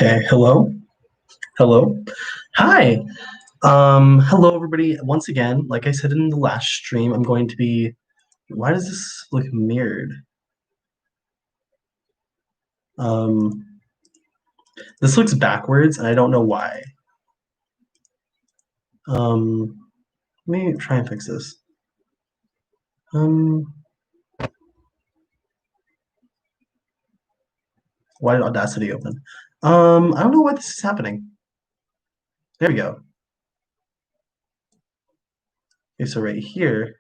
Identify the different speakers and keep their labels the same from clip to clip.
Speaker 1: Okay, hello. Hello. Hi. Hello everybody. Once again, like I said in the last stream, I'm going to be why does this look mirrored? Um this looks backwards and I don't know why. Let me try and fix this. Why did Audacity open? I don't know why this is happening. There we go. Okay, so right here,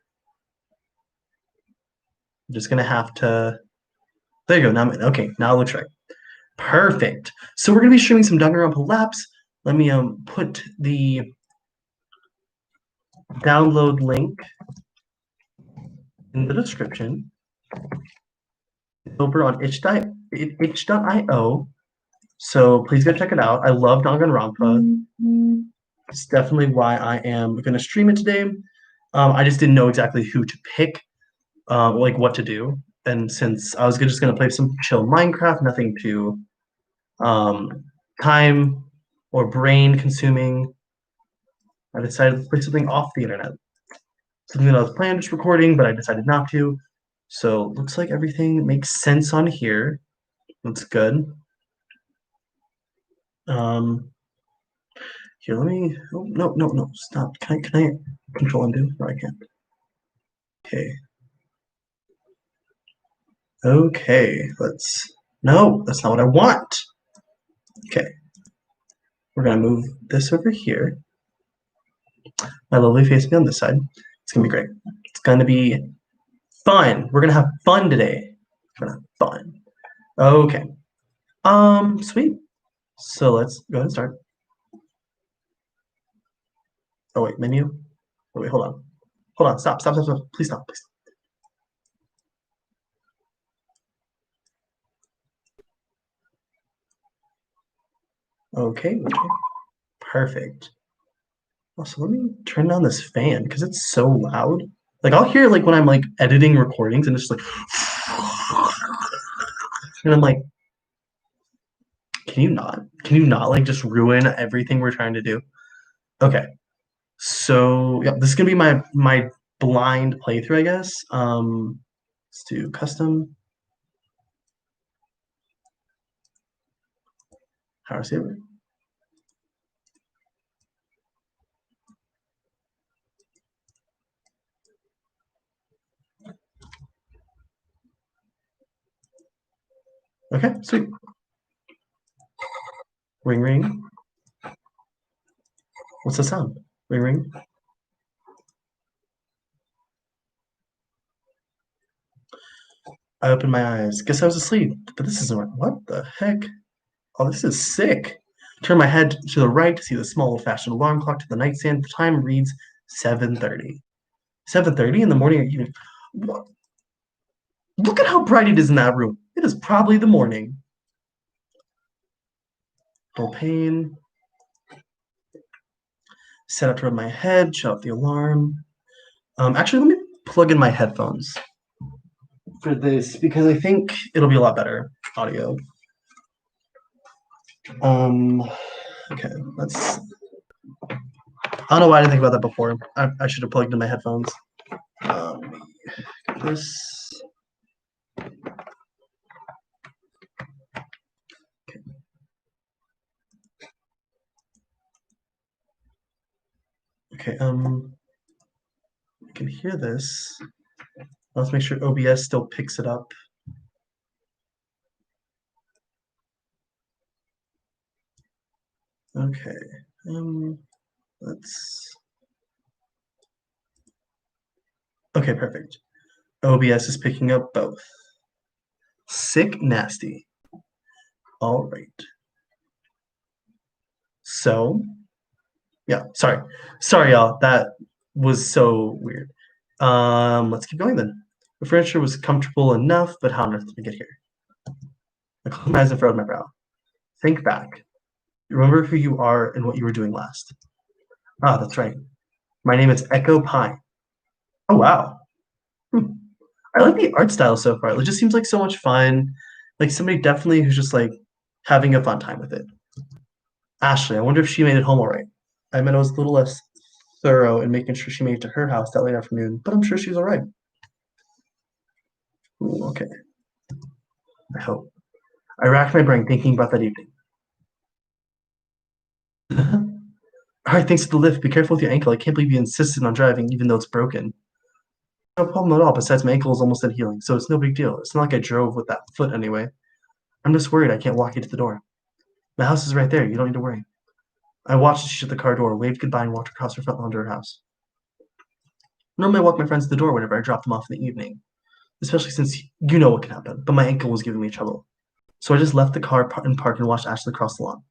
Speaker 1: I'm just gonna have to. There you go. Now, okay, now it looks right. Perfect. So we're gonna be streaming some Danganronpa Laspe. Let me put the download link in the description. Over on itch.io. So please go check it out. I love Danganronpa. It's definitely why I am going to stream it today. I just didn't know exactly who to pick, like what to do. And since I was just going to play some chill Minecraft, nothing too time or brain consuming, I decided to play something off the internet. Something that I was planning just recording, but I decided not to. So looks like everything makes sense on here. Looks good. Here, let me. Oh, no, stop. Can I control undo? No, I can't. Okay. Okay, let's. No, that's not what I want. Okay. We're gonna move this over here. My lovely face will be on this side. It's gonna be great. It's gonna be fun. We're gonna have fun today. We're gonna have fun. Okay. Sweet. So let's go ahead and start. Oh wait, menu. Oh wait, hold on. Hold on. Stop. Please stop. Please. Okay. Perfect. Also, let me turn down this fan because it's so loud. Like I'll hear it like when I'm like editing recordings and it's like and I'm like, can you not? Can you not like just ruin everything we're trying to do? Okay. So yeah, this is gonna be my blind playthrough, I guess. Let's do custom power saver. Okay, sweet. Ring ring. What's the sound? Ring ring. I opened my eyes. Guess I was asleep. But this isn't right. What the heck? Oh, this is sick. Turn my head to the right to see the small old-fashioned alarm clock to the nightstand. The time reads 7:30. 7:30 in the morning or evening. What? Look at how bright it is in that room. It is probably the morning. Dull pain. Set up to rub my head. Shut off the alarm. Actually, let me plug in my headphones for this because I think it'll be a lot better audio. Okay, let's. I don't know why I didn't think about that before. I should have plugged in my headphones. This. Okay, I can hear this. Let's make sure OBS still picks it up. Okay, let's. Okay, perfect. OBS is picking up both. Sick, nasty. All right. So, yeah, sorry, y'all. That was so weird. Let's keep going then. The furniture was comfortable enough, but how on earth did we get here? I closed my eyes and furrowed my brow. Think back. Remember who you are and what you were doing last. Ah, that's right. My name is Echo Pine. Oh, wow. I like the art style so far. It just seems like so much fun. Like somebody definitely who's just like having a fun time with it. Ashley, I wonder if she made it home all right. I meant I was a little less thorough in making sure she made it to her house that late afternoon, but I'm sure she's all right. Ooh, okay, I hope. I racked my brain thinking about that evening. All right, thanks for the lift. Be careful with your ankle. I can't believe you insisted on driving even though it's broken. No problem at all. Besides, my ankle is almost at healing, so it's no big deal. It's not like I drove with that foot anyway. I'm just worried I can't walk you to the door. My house is right there. You don't need to worry. I watched as she shut the car door, waved goodbye, and walked across her front lawn to her house. Normally, I walk my friends to the door whenever I drop them off in the evening, especially since you know what can happen, but my ankle was giving me trouble. So I just left the car and parked and watched Ashley cross the lawn.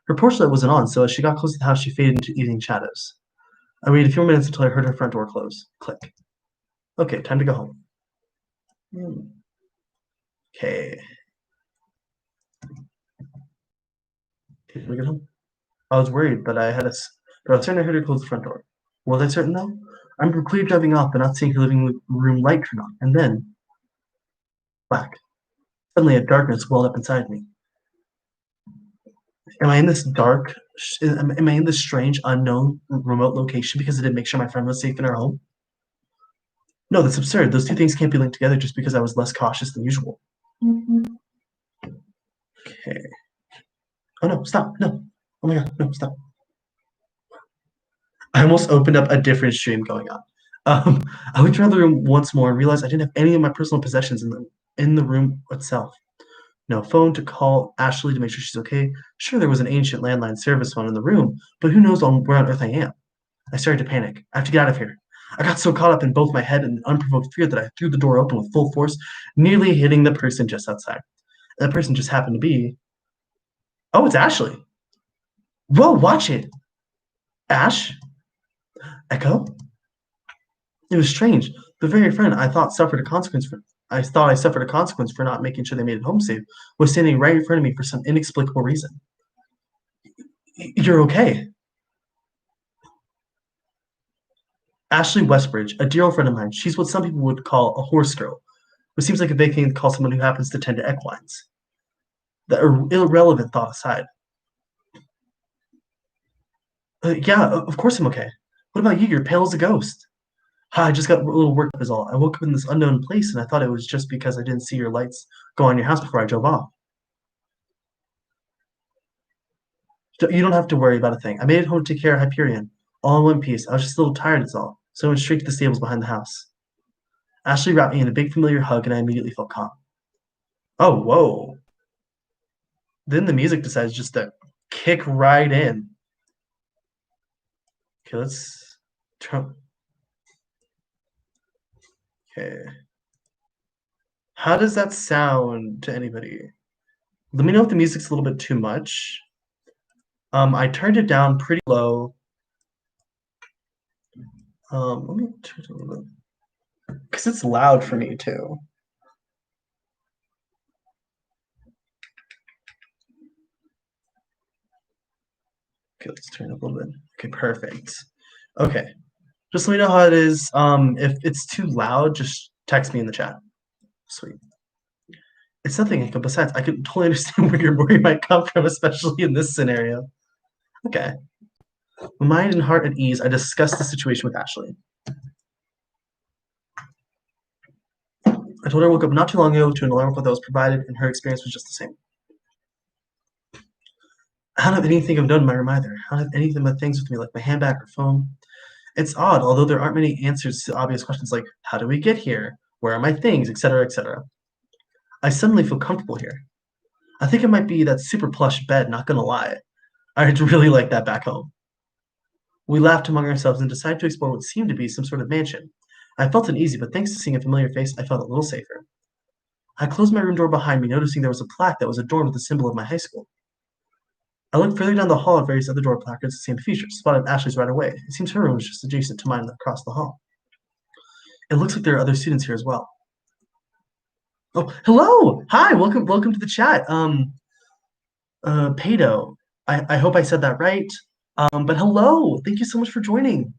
Speaker 1: Her porch light wasn't on, so as she got close to the house, she faded into evening shadows. I waited a few minutes until I heard her front door close. Click. Okay, time to go home. Okay. Can we get home? I was worried, but I was certain I heard her close the front door. Was I certain though? I remember clearly driving off, but not seeing her living room light turn on, and then black. Suddenly, a darkness welled up inside me. Am I in this dark? Am I in this strange, unknown, remote location because I didn't make sure my friend was safe in her home? No, that's absurd. Those two things can't be linked together just because I was less cautious than usual. Okay. Oh no! Stop! No! Oh my god! No! Stop! I almost opened up a different stream going on. I looked around the room once more and realized I didn't have any of my personal possessions in the room itself. No phone to call Ashley to make sure she's okay. Sure, there was an ancient landline service phone in the room, but who knows where on earth I am? I started to panic. I have to get out of here. I got so caught up in both my head and unprovoked fear that I threw the door open with full force, nearly hitting the person just outside. That person just happened to be. Oh, it's Ashley. Whoa, watch it. Ash? Echo? It was strange. The very friend I thought I suffered a consequence for not making sure they made it home safe was standing right in front of me for some inexplicable reason. You're okay. Ashley Westbridge, a dear old friend of mine. She's what some people would call a horse girl, which seems like a big thing to call someone who happens to tend to equines. The irrelevant thought aside. Yeah, of course I'm okay. What about you? You're pale as a ghost. I just got a little worked up is all. I woke up in this unknown place and I thought it was just because I didn't see your lights go on your house before I drove off. You don't have to worry about a thing. I made it home to take care of Hyperion, all in one piece. I was just a little tired, is all. So I went straight to the stables behind the house. Ashley wrapped me in a big familiar hug and I immediately felt calm. Oh, whoa. Then the music decides just to kick right in. Okay, let's turn. Okay. How does that sound to anybody? Let me know if the music's a little bit too much. I turned it down pretty low. Let me turn it a little bit. Because it's loud for me too. Okay, let's turn it up a little bit. Okay, perfect. Okay. Just let me know how it is. If it's too loud, just text me in the chat. Sweet. It's nothing. Besides, I can totally understand where you might come from, especially in this scenario. Okay. With mind and heart at ease, I discussed the situation with Ashley. I told her I woke up not too long ago to an alarm clock that was provided, and her experience was just the same. I don't have anything of note in my room either. I don't have anything but things with me, like my handbag or phone. It's odd, although there aren't many answers to obvious questions like, how do we get here? Where are my things? Etc., etc. I suddenly feel comfortable here. I think it might be that super plush bed, not gonna lie. I'd really like that back home. We laughed among ourselves and decided to explore what seemed to be some sort of mansion. I felt uneasy, but thanks to seeing a familiar face, I felt a little safer. I closed my room door behind me, noticing there was a plaque that was adorned with the symbol of my high school. I looked further down the hall at various other door placards, the same features, spotted Ashley's right away. It seems her room was just adjacent to mine across the hall. It looks like there are other students here as well. Oh, hello! Hi, welcome to the chat. Pado. I hope I said that right. But hello, thank you so much for joining.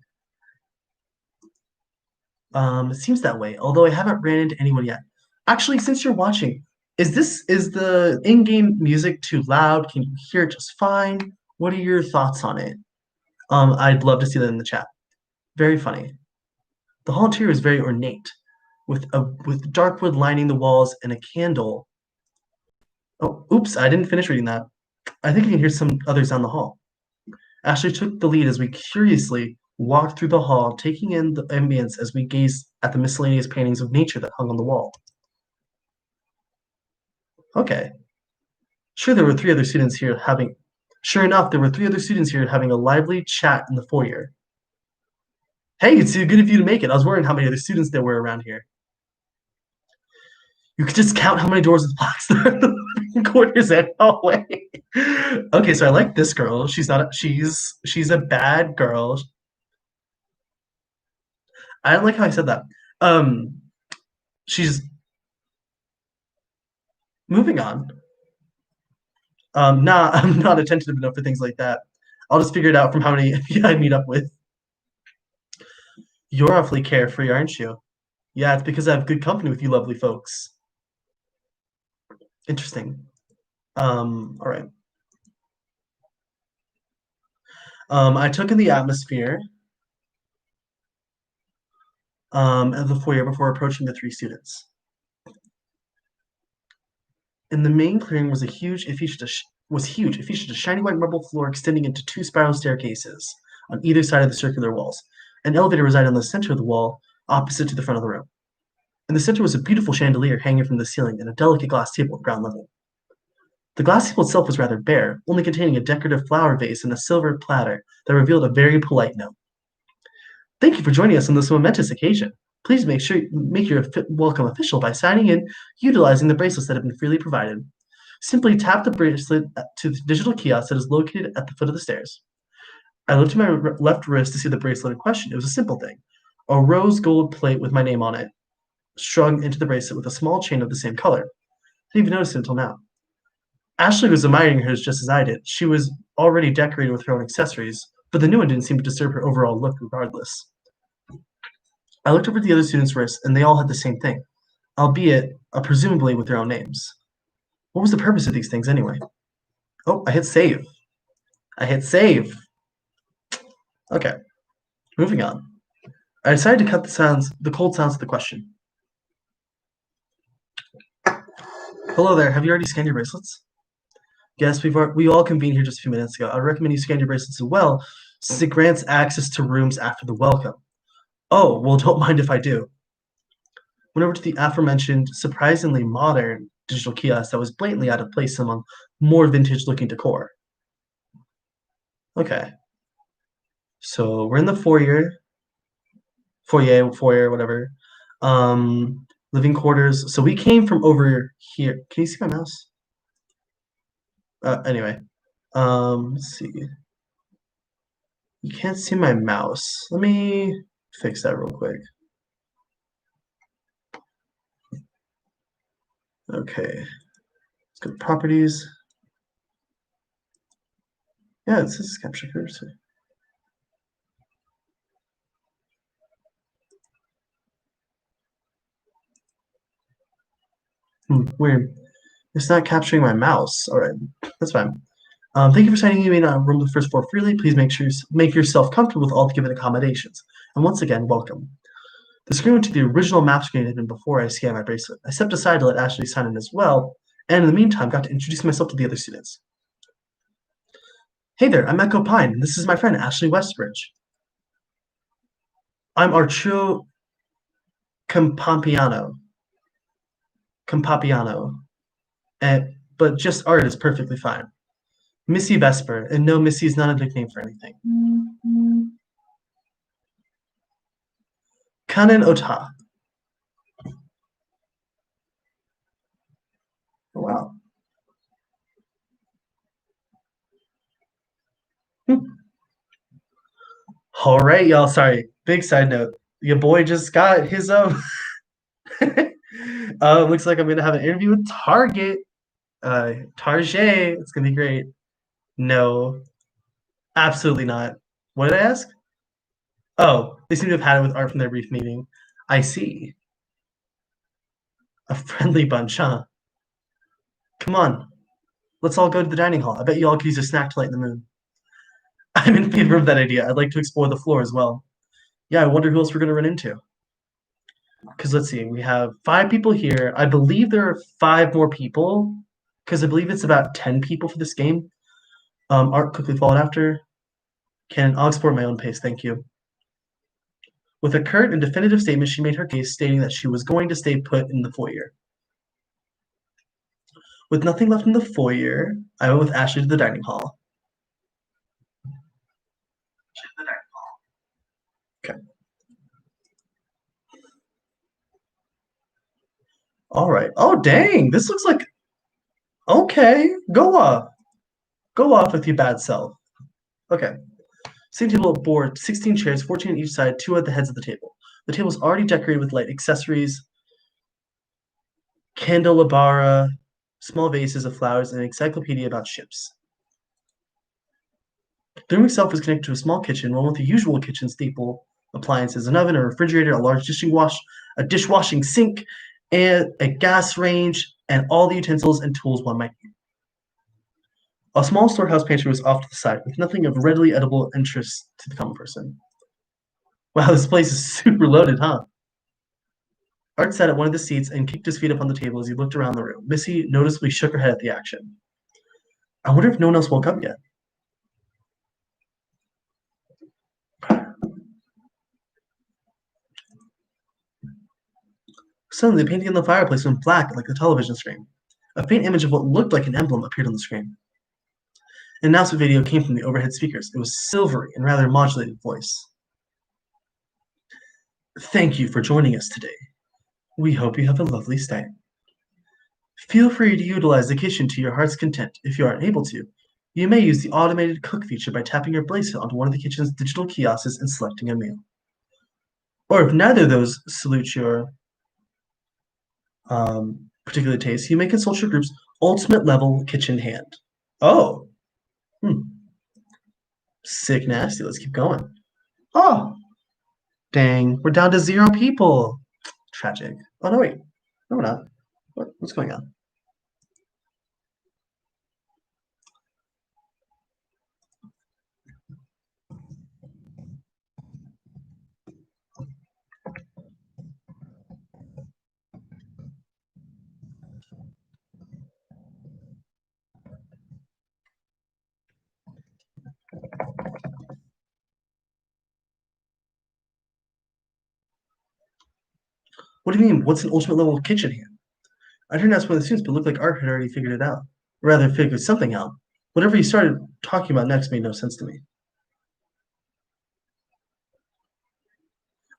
Speaker 1: It seems that way, although I haven't ran into anyone yet. Actually, since you're watching, is the in-game music too loud? Can you hear it just fine? What are your thoughts on it? I'd love to see that in the chat. Very funny. The hall interior is very ornate, with dark wood lining the walls and a candle. Oh, oops, I didn't finish reading that. I think I can hear some others down the hall. Ashley took the lead as we curiously walked through the hall, taking in the ambience as we gazed at the miscellaneous paintings of nature that hung on the wall. Okay. Sure, there were three other students here having. Sure enough, there were three other students here having a lively chat in the foyer. Hey, it's good of you to make it. I was wondering how many other students there were around here. You could just count how many doors with plaques there are in the corners and hallway. Okay, so I like this girl. She's not. She's a bad girl. I don't like how I said that. Um, she's moving on. Nah, I'm not attentive enough for things like that. I'll just figure it out from how many I meet up with. You're awfully carefree, aren't you? Yeah, it's because I have good company with you lovely folks. Interesting. All right. I took in the atmosphere of the foyer before approaching the three students. In the main clearing was huge. It featured a shiny white marble floor extending into two spiral staircases on either side of the circular walls. An elevator resided on the center of the wall, opposite to the front of the room. In the center was a beautiful chandelier hanging from the ceiling and a delicate glass table at ground level. The glass table itself was rather bare, only containing a decorative flower vase and a silver platter that revealed a very polite note. Thank you for joining us on this momentous occasion. Please make your welcome official by signing in, utilizing the bracelets that have been freely provided. Simply tap the bracelet to the digital kiosk that is located at the foot of the stairs. I lifted my left wrist to see the bracelet in question. It was a simple thing, a rose gold plate with my name on it, strung into the bracelet with a small chain of the same color. I didn't even notice it until now. Ashley was admiring hers just as I did. She was already decorated with her own accessories, but the new one didn't seem to disturb her overall look regardless. I looked over at the other students' wrists, and they all had the same thing, albeit presumably with their own names. What was the purpose of these things anyway? Oh, I hit save. I hit save. Okay, moving on. I decided to cut the cold sounds of the question. Hello there. Have you already scanned your bracelets? Yes, we all convened here just a few minutes ago. I recommend you scan your bracelets as well, since it grants access to rooms after the welcome. Oh, well, don't mind if I do. Went over to the aforementioned, surprisingly modern digital kiosk that was blatantly out of place among more vintage-looking decor. Okay. So we're in the foyer, whatever. Living quarters. So we came from over here. Can you see my mouse? Anyway, let's see. You can't see my mouse. Let me fix that real quick. Okay. Let's go to properties. Yeah, it says capture cursor. Weird. It's not capturing my mouse. All right, that's fine. Thank you for signing in on room the first floor freely. Please make yourself comfortable with all the given accommodations. And once again, welcome. The screen went to the original map screen it had been before I scanned my bracelet. I stepped aside to let Ashley sign in as well, and in the meantime, got to introduce myself to the other students. Hey there, I'm Echo Pine, and this is my friend Ashley Westbridge. I'm Archo Campampiano. But just art is perfectly fine. Missy Vesper, and no, Missy is not a nickname for anything. Kanen Ota. Oh, wow. All right, y'all. Sorry. Big side note. Your boy just got his looks like I'm gonna have an interview with Target. Target. It's gonna be great. No, absolutely not. What did I ask? Oh, they seem to have had it with art from their brief meeting. I see. A friendly bunch, huh? Come on. Let's all go to the dining hall. I bet you all could use a snack to lighten the mood. I'm in favor of that idea. I'd like to explore the floor as well. Yeah, I wonder who else we're going to run into. Because let's see, we have 5 people here. I believe there are 5 more people, because I believe it's about 10 people for this game. Art quickly followed after. I'll explore at my own pace, thank you. With a curt and definitive statement, she made her case, stating that she was going to stay put in the foyer. With nothing left in the foyer, I went with Ashley to the dining hall. Okay. All right. Oh, dang. This looks like. Okay. Go off. Go off with your bad self. Okay. Same table of board, 16 chairs, 14 on each side, 2 at the heads of the table. The table is already decorated with light accessories, candelabra, small vases of flowers, and an encyclopedia about ships. The room itself is connected to a small kitchen, one with the usual kitchen staple appliances: an oven, a refrigerator, a large a dishwashing sink, and a gas range, and all the utensils and tools one might need. A small storehouse pantry was off to the side, with nothing of readily edible interest to the common person. Wow, this place is super loaded, huh? Art sat at one of the seats and kicked his feet up on the table as he looked around the room. Missy noticeably shook her head at the action. I wonder if no one else woke up yet. Suddenly, the painting on the fireplace went black like the television screen. A faint image of what looked like an emblem appeared on the screen. An announcement video came from the overhead speakers. It was silvery and rather modulated voice. Thank you for joining us today. We hope you have a lovely stay. Feel free to utilize the kitchen to your heart's content. If you aren't able to, you may use the automated cook feature by tapping your bracelet onto one of the kitchen's digital kiosks and selecting a meal. Or if neither of those salute your particular taste, you may consult your group's ultimate level kitchen hand. Oh, sick nasty. Let's keep going. Oh, dang, we're down to 0 people. Tragic. Oh no, wait, no, we're not. What's going on? What do you mean? What's an ultimate level kitchen hand? I turned to ask one of the students, but it looked like Art had already figured it out. Or rather, figured something out. Whatever he started talking about next made no sense to me.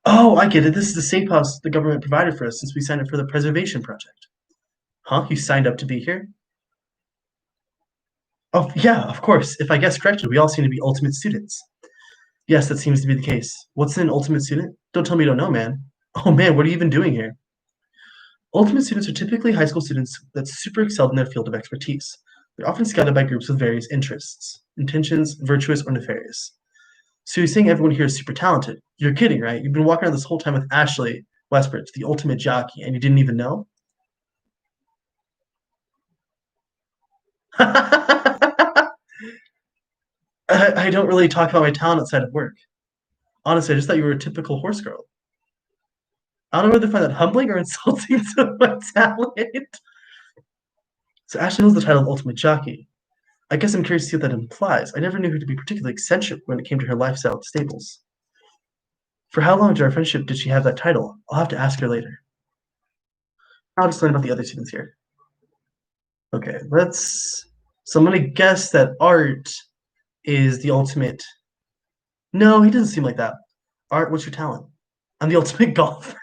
Speaker 1: Oh, I get it. This is the safe house the government provided for us since we signed up for the preservation project. Huh? You signed up to be here? Oh, yeah, of course. If I guessed correctly, we all seem to be ultimate students. Yes, that seems to be the case. What's an ultimate student? Don't tell me you don't know, man. Oh man, what are you even doing here? Ultimate students are typically high school students that super excelled in their field of expertise. They're often scouted by groups with various interests, intentions, virtuous or nefarious. So you're saying everyone here is super talented? You're kidding, right? You've been walking around this whole time with Ashley Westbridge, the ultimate jockey, and you didn't even know? I don't really talk about my talent outside of work. Honestly, I just thought you were a typical horse girl. I don't know whether to find that humbling or insulting to my talent. So Ashley knows the title of Ultimate Jockey. I guess I'm curious to see what that implies. I never knew her to be particularly eccentric when it came to her lifestyle at stables. For how long during our friendship did she have that title? I'll have to ask her later. I'll just learn about the other students here. Okay, let's. So I'm gonna guess that Art is the ultimate. No, he doesn't seem like that. Art, what's your talent? I'm the ultimate golfer.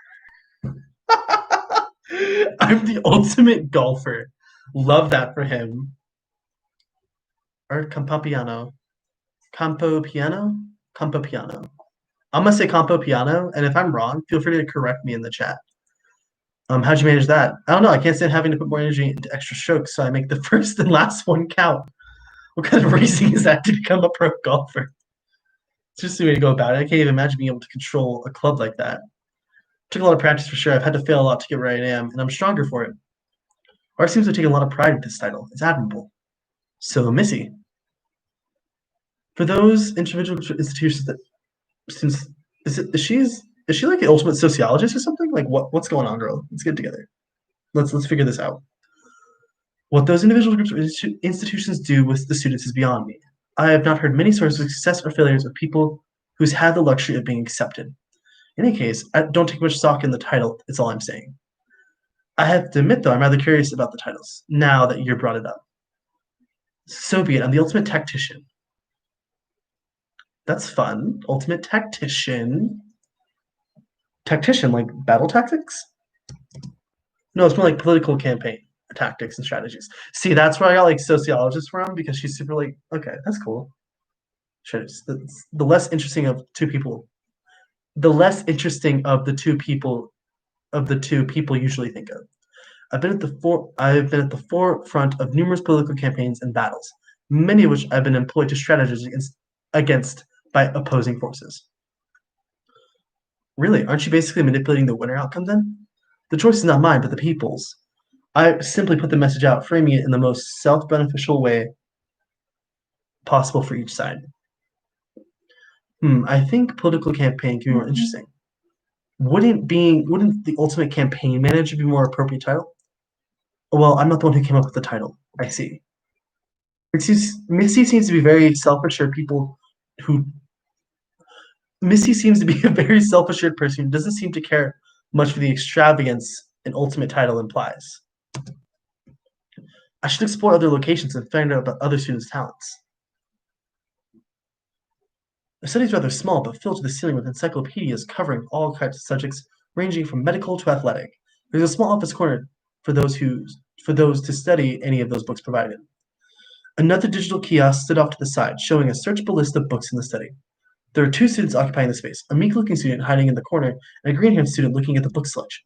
Speaker 1: I'm the ultimate golfer. Love that for him. Art Campapiano. Campo Piano? Campo Piano. I'm gonna say Campo Piano, and if I'm wrong, feel free to correct me in the chat. How'd you manage that? I don't know. I can't stand having to put more energy into extra strokes, so I make the first and last one count. What kind of racing is that to become a pro golfer? It's just the way to go about it. I can't even imagine being able to control a club like that. Took a lot of practice for sure. I've had to fail a lot to get where I am, and I'm stronger for it. Art seems to have taken a lot of pride with this title. It's admirable. So, Missy, For those individual institutions that since is she like the ultimate sociologist or something? Like what's going on, girl? Let's get together. Let's figure this out. What those individual groups or institutions do with the students is beyond me. I have not heard many stories of success or failures of people who's had the luxury of being accepted. In any case, I don't take much stock in the title, it's all I'm saying. I have to admit, though, I'm rather curious about the titles, now that you brought it up. So be it, I'm the ultimate tactician. That's fun. Ultimate tactician. Tactician, like battle tactics? No, it's more like political campaign tactics and strategies. See, that's where I got like sociologist from because she's super like, okay, that's cool. Sure, the less interesting of two people, the less interesting of the two people usually think of. I've been at the forefront of numerous political campaigns and battles, many of which I've been employed to strategize against by opposing forces. Really, aren't you basically manipulating the winner outcome then? The choice is not mine, but the people's. I simply put the message out, framing it in the most self-beneficial way possible for each side. I think political campaign can be more interesting. Wouldn't the ultimate campaign manager be more appropriate title? Well, I'm not the one who came up with the title. I see. Missy seems to be very self-assured people who Missy seems to be a very self-assured person who doesn't seem to care much for the extravagance an ultimate title implies. I should explore other locations and find out about other students' talents. The study is rather small, but filled to the ceiling with encyclopedias covering all kinds of subjects, ranging from medical to athletic. There's a small office corner for those to study any of those books provided. Another digital kiosk stood off to the side, showing a searchable list of books in the study. There are two students occupying the space, a meek-looking student hiding in the corner, and a green-haired student looking at the book selection.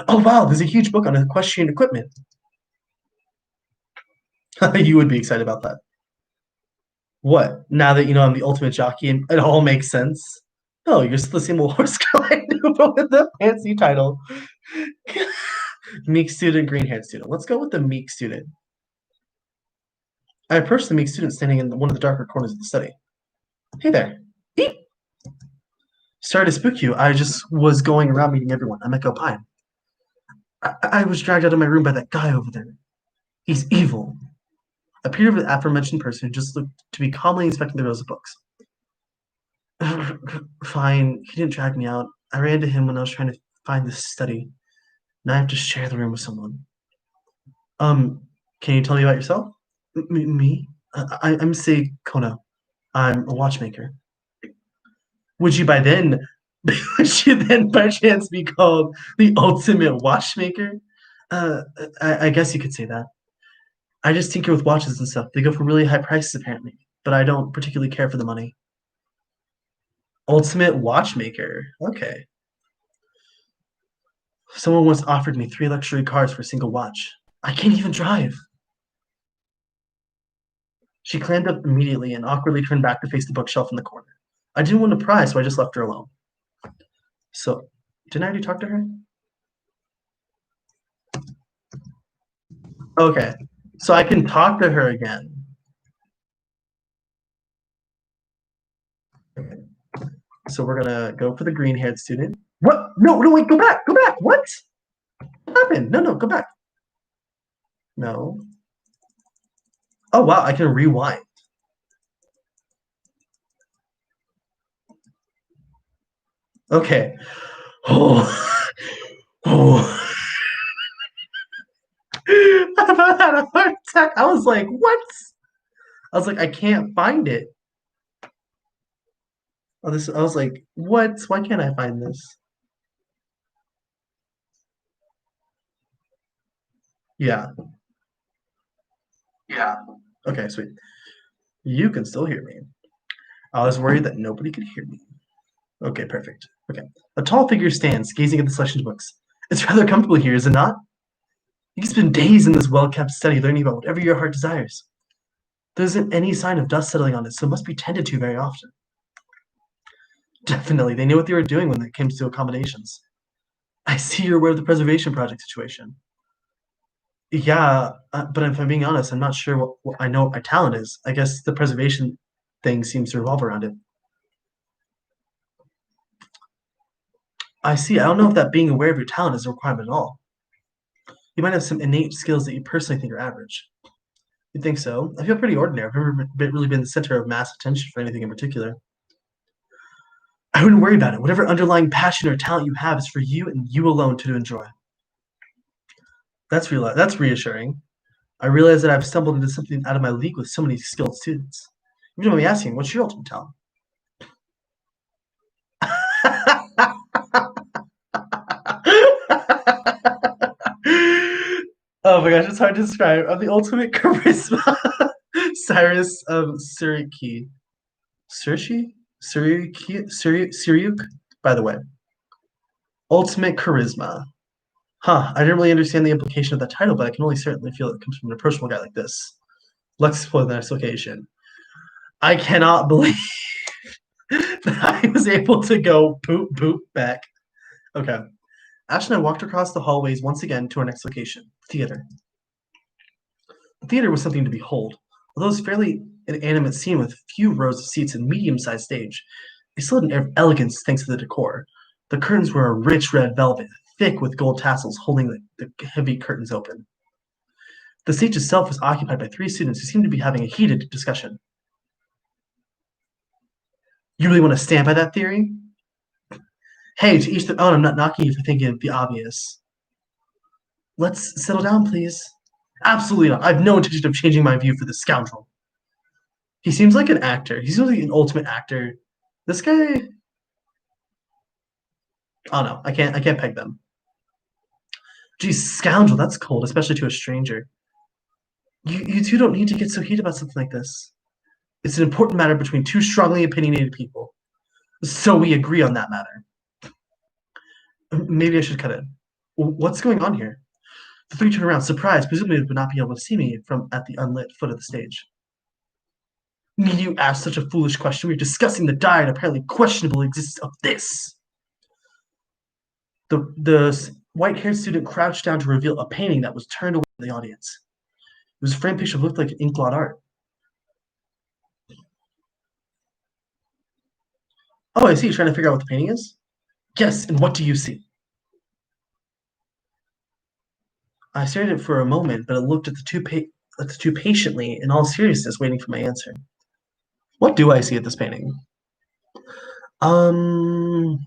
Speaker 1: Oh wow, there's a huge book on equestrian equipment. You would be excited about that. What? Now that you know I'm the ultimate jockey and it all makes sense? No, you're still the same old horse girl I knew, but with the fancy title. Meek student, green-haired student. Let's go with the meek student. I approached the meek student standing in one of the darker corners of the study. Hey there. Eep. Sorry to spook you. I just was going around meeting everyone. I'm Echo Pine. I was dragged out of my room by that guy over there. He's evil. A peer of the aforementioned person just looked to be calmly inspecting the rows of books. Fine, he didn't drag me out. I ran to him when I was trying to find this study. Now I have to share the room with someone. Can you tell me about yourself? Me? I'm Sei Kono. I'm a watchmaker. Would you by then by chance be called the ultimate watchmaker? I guess you could say that. I just tinker with watches and stuff. They go for really high prices apparently, but I don't particularly care for the money. Ultimate watchmaker. Okay. Someone once offered me 3 luxury cars for a single watch. I can't even drive. She clammed up immediately and awkwardly turned back to face the bookshelf in the corner. I didn't want to pry, so I just left her alone. So, didn't I already talk to her? Okay, so I can talk to her again. Okay. So we're gonna go for the green-haired student. What? No, wait, go back, go back. What happened? No, go back. No. Oh wow, I can rewind. Okay. Oh, oh. I about had a heart attack. I was like, what? I was like, I can't find it. I was like, what? Why can't I find this? Yeah. Yeah. Okay, sweet. You can still hear me. I was worried that nobody could hear me. Okay, perfect. Okay. A tall figure stands, gazing at the selection books. It's rather comfortable here, is it not? You can spend days in this well-kept study learning about whatever your heart desires. There isn't any sign of dust settling on it, so it must be tended to very often. Definitely, they knew what they were doing when it came to accommodations. I see you're aware of the preservation project situation. Yeah, but if I'm being honest, I'm not sure what I know what my talent is. I guess the preservation thing seems to revolve around it. I see. I don't know if that being aware of your talent is a requirement at all. You might have some innate skills that you personally think are average. You think so? I feel pretty ordinary. I've never really been the center of mass attention for anything in particular. I wouldn't worry about it. Whatever underlying passion or talent you have is for you and you alone to enjoy. That's reassuring. I realize that I've stumbled into something out of my league with so many skilled students. You know me asking, what's your ultimate talent? Oh my gosh, it's hard to describe. I'm the ultimate charisma. Cyrus of Syriki. Sirchi? Siriuk? By the way. Ultimate charisma. Huh, I didn't really understand the implication of that title, but I can only certainly feel it comes from an approachable guy like this. Let's explore the next location. I cannot believe that I was able to go poop poop back. Okay. Ash and I walked across the hallways once again to our next location, theater. The theater was something to behold. Although it was fairly an animate scene with few rows of seats and medium-sized stage, it still had an air of elegance thanks to the decor. The curtains were a rich red velvet, thick with gold tassels holding the heavy curtains open. The stage itself was occupied by three students who seemed to be having a heated discussion. You really want to stand by that theory? Hey, to each their own, I'm not knocking you for thinking of the obvious. Let's settle down, please. Absolutely not. I have no intention of changing my view for this scoundrel. He seems like an actor. He seems like an ultimate actor. This guy, oh no, I can't peg them. Geez, scoundrel, that's cold, especially to a stranger. You two don't need to get so heated about something like this. It's an important matter between two strongly opinionated people. So we agree on that matter. Maybe I should cut in. What's going on here? The three turn around, surprised, presumably they would not be able to see me from at the unlit foot of the stage. You asked such a foolish question. We are discussing the dire and apparently questionable existence of this. The white-haired student crouched down to reveal a painting that was turned away from the audience. It was a framed picture that looked like inkblot art. Oh, I see. You're trying to figure out what the painting is? Yes, and what do you see? I stared at it for a moment, but I looked at the two patiently, in all seriousness, waiting for my answer. What do I see at this painting? Um,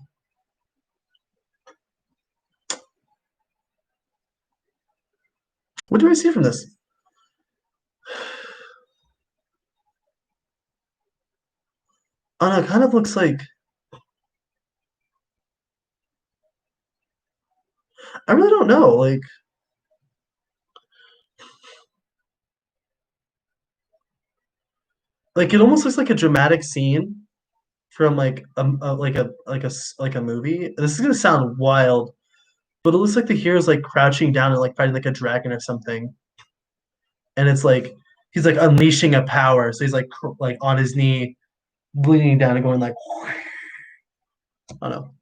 Speaker 1: what do I see from this? Oh no, it kind of looks like I really don't know. Like it almost looks like a dramatic scene from like a movie. This is gonna sound wild, but it looks like the hero's like crouching down and like fighting like a dragon or something, and it's like he's like unleashing a power. So he's like on his knee, leaning down and going like, I don't know.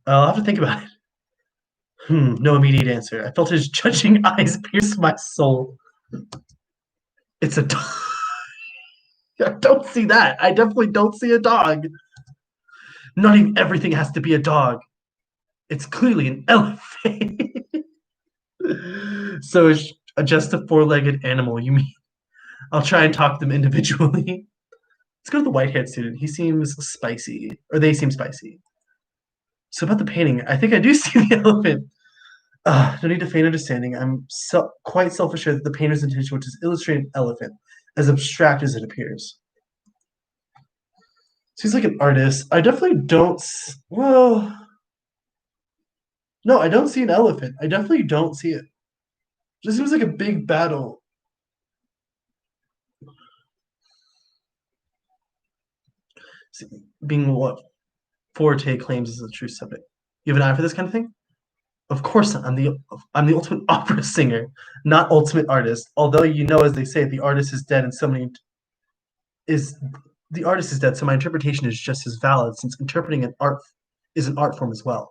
Speaker 1: I'll have to think about it. No immediate answer. I felt his judging eyes pierce my soul. It's a dog. I don't see that. I definitely don't see a dog. Not even everything has to be a dog. It's clearly an elephant. So it's just a four-legged animal. You mean? I'll try and talk them individually. Let's go to the white-haired student. He seems spicy, or they seem spicy. So about the painting, I think I do see the elephant. No need to feign understanding. I'm quite self-assured that the painter's intention was to illustrate an elephant, as abstract as it appears. Seems like an artist. I definitely don't. Well, no, I don't see an elephant. I definitely don't see it. Just seems like a big battle. Being what Forte claims is a true subject. You have an eye for this kind of thing? Of course not. I'm the ultimate opera singer, not ultimate artist. Although you know, as they say, the artist is dead, and so many is the artist is dead. So my interpretation is just as valid, since interpreting an art is an art form as well.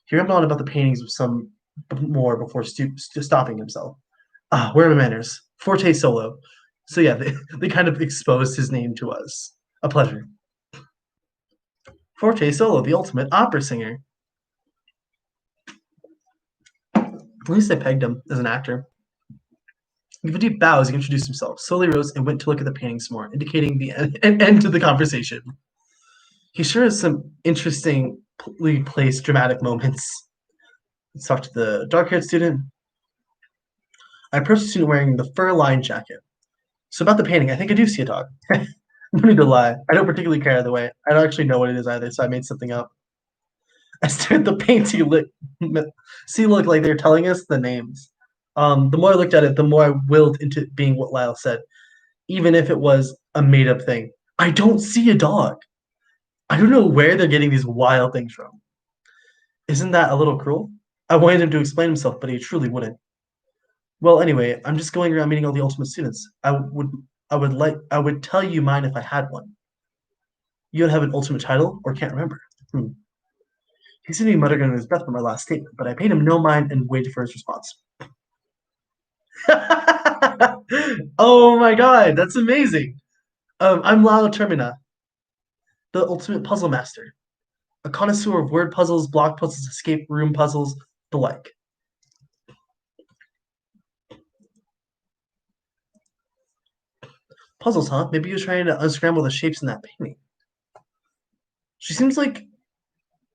Speaker 1: Here I'm on about the paintings of some more before stopping himself. Ah, where are my manners? Forte Solo. So yeah, they kind of exposed his name to us. A pleasure. Forte Solo, the ultimate opera singer. At least I pegged him as an actor. With a deep bow as he introduced himself, slowly rose and went to look at the paintings more, indicating the end to the conversation. He sure has some interestingly placed dramatic moments. Let's talk to the dark-haired student. I approached the student wearing the fur-lined jacket. So about the painting, I think I do see a dog. No need to lie. I don't particularly care either way. I don't actually know what it is either, so I made something up. I stared at the painting. See, look, like they're telling us the names. The more I looked at it, the more I willed into being what Lyle said, even if it was a made-up thing. I don't see a dog. I don't know where they're getting these wild things from. Isn't that a little cruel? I wanted him to explain himself, but he truly wouldn't. Well, anyway, I'm just going around meeting all the ultimate students. I would tell you mine if I had one. You don't have an ultimate title or can't remember. He seemed to be muttering under his breath from my last statement, but I paid him no mind and waited for his response. Oh my god, that's amazing. I'm Lalo Termina, the ultimate puzzle master, a connoisseur of word puzzles, block puzzles, escape room puzzles, the like. Puzzles, huh? Maybe he was trying to unscramble the shapes in that painting. She seems like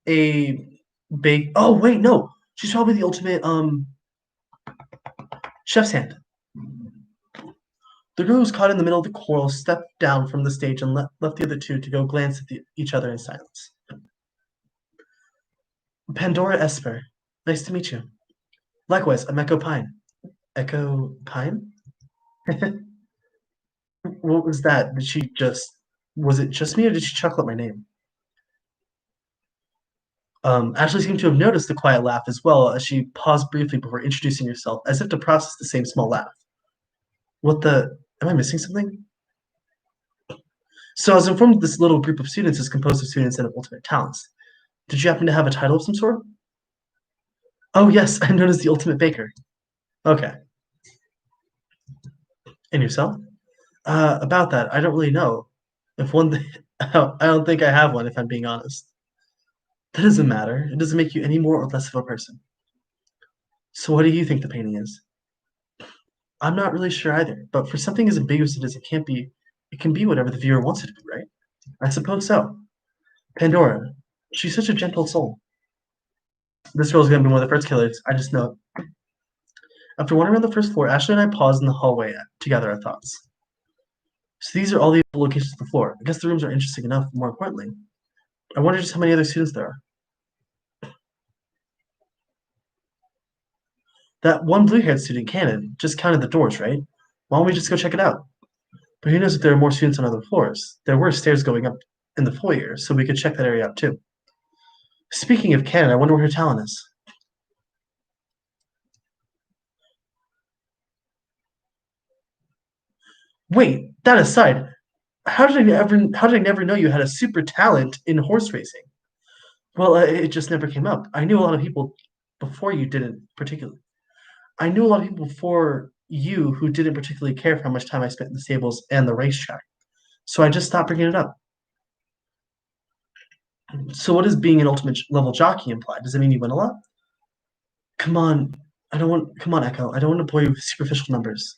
Speaker 1: a big. Oh wait, no, she's probably the ultimate chef's hand. The girl who was caught in the middle of the quarrel stepped down from the stage and left the other two to go glance at each other in silence. Pandora Esper, nice to meet you. Likewise, I'm Echo Pine. Echo Pine? What was that? Was it just me or did she chuckle at my name? Ashley seemed to have noticed the quiet laugh as well as she paused briefly before introducing herself, as if to process the same small laugh. What the? Am I missing something? So I was informed this little group of students is composed of students that have ultimate talents. Did you happen to have a title of some sort? Oh yes, I'm known as the ultimate baker. Okay. And yourself? About that, I don't really know. If one, I don't think I have one. If I'm being honest, that doesn't matter. It doesn't make you any more or less of a person. So what do you think the painting is? I'm not really sure either. But for something as ambiguous as it can't be, it can be whatever the viewer wants it to be, right? I suppose so. Pandora, she's such a gentle soul. This girl's gonna be one of the first killers. I just know it. After wandering around the first floor, Ashley and I paused in the hallway to gather our thoughts. So these are all the locations of the floor. I guess the rooms are interesting enough. More importantly, I wonder just how many other students there are. That one blue-haired student, Cannon, just counted the doors, right? Why don't we just go check it out? But who knows if there are more students on other floors? There were stairs going up in the foyer, so we could check that area out too. Speaking of Cannon, I wonder what her talent is. Wait, that aside, how did I never know you had a super talent in horse racing? Well, it just never came up. I knew a lot of people before you didn't particularly. I knew a lot of people before you who didn't particularly care for how much time I spent in the stables and the racetrack. So I just stopped bringing it up. So what does being an ultimate level jockey imply? Does it mean you win a lot? Come on, come on, Echo. I don't want to bore you with superficial numbers.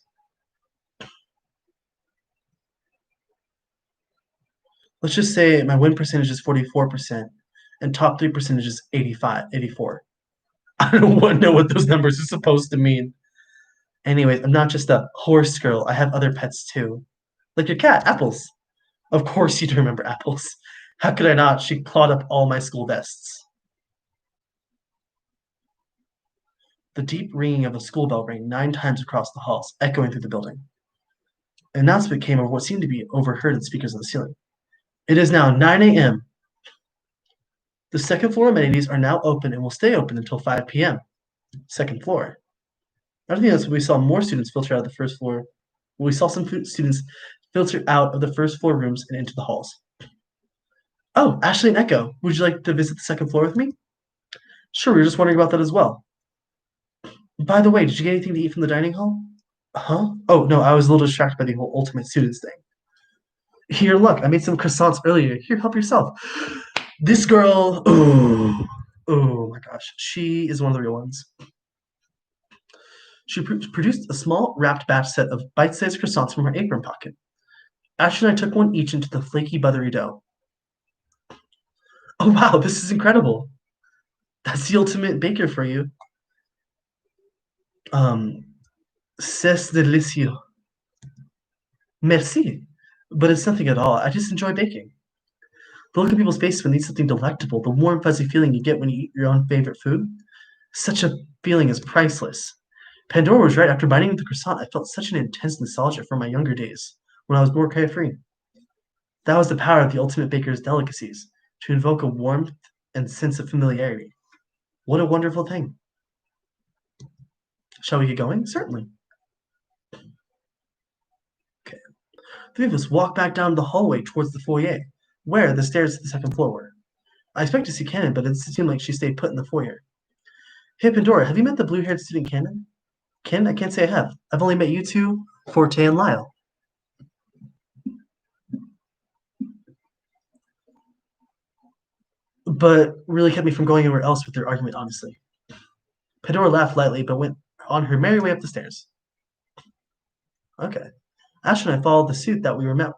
Speaker 1: Let's just say my win percentage is 44% and top 3 percentage is 85, 84. I don't want to know what those numbers are supposed to mean. Anyways, I'm not just a horse girl. I have other pets too. Like your cat, Apples. Of course you do remember Apples. How could I not? She clawed up all my school vests. The deep ringing of a school bell rang 9 times across the halls, echoing through the building. An announcement came over what seemed to be overheard in speakers on the ceiling. It is now 9 a.m. The second floor amenities are now open and will stay open until 5 p.m. Second floor. After the announcement, we saw more students filter out of the first floor. We saw some students filter out of the first floor rooms and into the halls. Oh, Ashley and Echo, would you like to visit the second floor with me? Sure, we were just wondering about that as well. By the way, did you get anything to eat from the dining hall? Huh? Oh, no, I was a little distracted by the whole ultimate students thing. Here, look, I made some croissants earlier. Here, help yourself. This girl, oh my gosh, she is one of the real ones. She produced a small wrapped batch set of bite-sized croissants from her apron pocket. Ashley and I took one each into the flaky, buttery dough. Oh wow, this is incredible. That's the ultimate baker for you. Um, c'est délicieux. Merci. But it's nothing at all. I just enjoy baking. The look on people's faces when they eat something delectable, the warm, fuzzy feeling you get when you eat your own favorite food. Such a feeling is priceless. Pandora was right. After biting into the croissant, I felt such an intense nostalgia from my younger days, when I was more carefree. That was the power of the ultimate baker's delicacies, to invoke a warmth and sense of familiarity. What a wonderful thing. Shall we get going? Certainly. Okay. The three of us walked back down the hallway towards the foyer, where the stairs to the second floor were. I expected to see Cannon, but it seemed like she stayed put in the foyer. Hey, Pandora, have you met the blue-haired student Cannon? Ken, I can't say I have. I've only met you two, Forte and Lyle. But really kept me from going anywhere else with their argument, honestly. Pandora laughed lightly, but went on her merry way up the stairs. Okay. Ash and I followed suit. We were met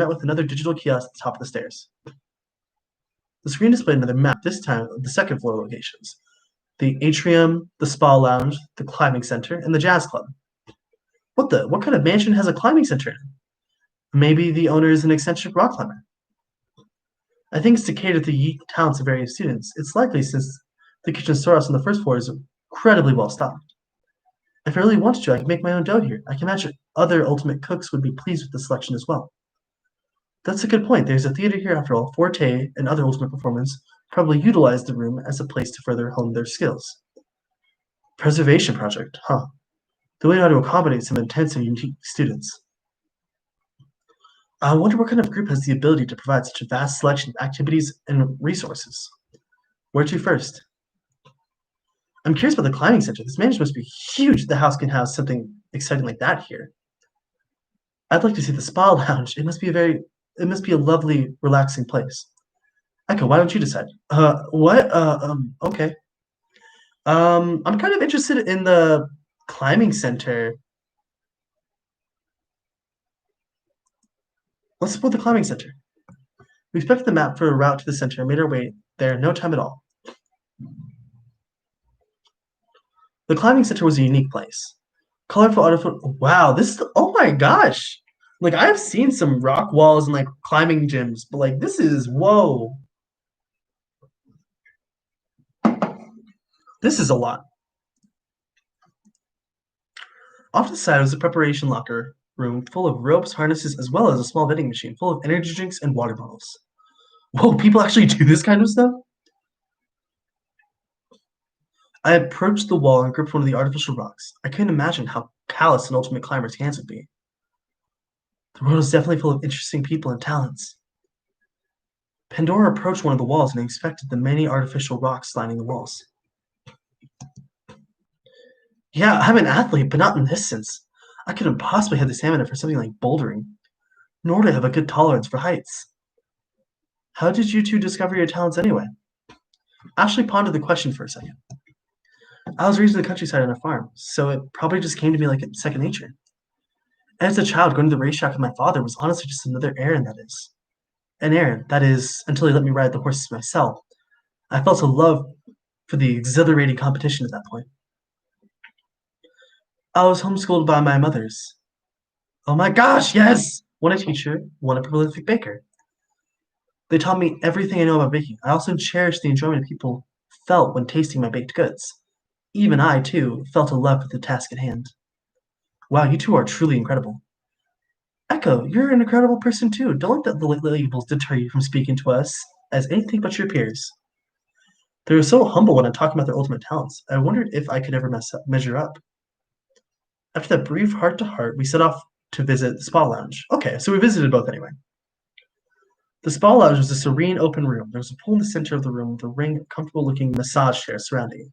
Speaker 1: with another digital kiosk at the top of the stairs. The screen displayed another map, this time of the second floor locations: the atrium, the spa lounge, the climbing center, and the jazz club. What kind of mansion has a climbing center in? Maybe the owner is an eccentric rock climber. I think it's to cater to the talents of various students. It's likely since the kitchen storehouse on the first floor is incredibly well stocked. If I really wanted to, I could make my own dough here. I can imagine other ultimate cooks would be pleased with the selection as well. That's a good point. There's a theater here after all. Forte and other ultimate performers probably utilize the room as a place to further hone their skills. Preservation project, huh? The way how to accommodate some intense and unique students. I wonder what kind of group has the ability to provide such a vast selection of activities and resources. Where to first? I'm curious about the climbing center. This mansion must be huge. The house can house something exciting like that here. I'd like to see the spa lounge. It must be a lovely, relaxing place. Echo, why don't you decide? What? Okay. I'm kind of interested in the climbing center. Let's support the climbing center. We expected the map for a route to the center and made our way there in no time at all. The climbing center was a unique place. Colorful artificial. Wow, this is. Oh my gosh! Like I've seen some rock walls and like climbing gyms, but like this is whoa. This is a lot. Off to the side was a preparation locker room full of ropes, harnesses, as well as a small vending machine full of energy drinks and water bottles. Whoa, people actually do this kind of stuff? I approached the wall and gripped one of the artificial rocks. I couldn't imagine how callous an ultimate climber's hands would be. The world is definitely full of interesting people and talents. Pandora approached one of the walls and inspected the many artificial rocks lining the walls. Yeah, I'm an athlete, but not in this sense. I couldn't possibly have the stamina for something like bouldering, nor do I have a good tolerance for heights. How did you two discover your talents anyway? Ashley pondered the question for a second. I was raised in the countryside on a farm, so it probably just came to me like second nature. And as a child, going to the racetrack with my father was honestly just another errand, that is. An errand, that is, until he let me ride the horses myself. I felt a love for the exhilarating competition at that point. I was homeschooled by my mothers. Oh my gosh, yes! One a teacher, one a prolific baker. They taught me everything I know about baking. I also cherished the enjoyment people felt when tasting my baked goods. Even I, too, felt a love for the task at hand. Wow, you two are truly incredible. Echo, you're an incredible person too. Don't let the labels deter you from speaking to us as anything but your peers. They were so humble when I'm talking about their ultimate talents. I wondered if I could ever measure up. After that brief heart-to-heart, we set off to visit the spa lounge. Okay, so we visited both anyway. The spa lounge was a serene, open room. There was a pool in the center of the room with a ring of comfortable-looking massage chairs surrounding it.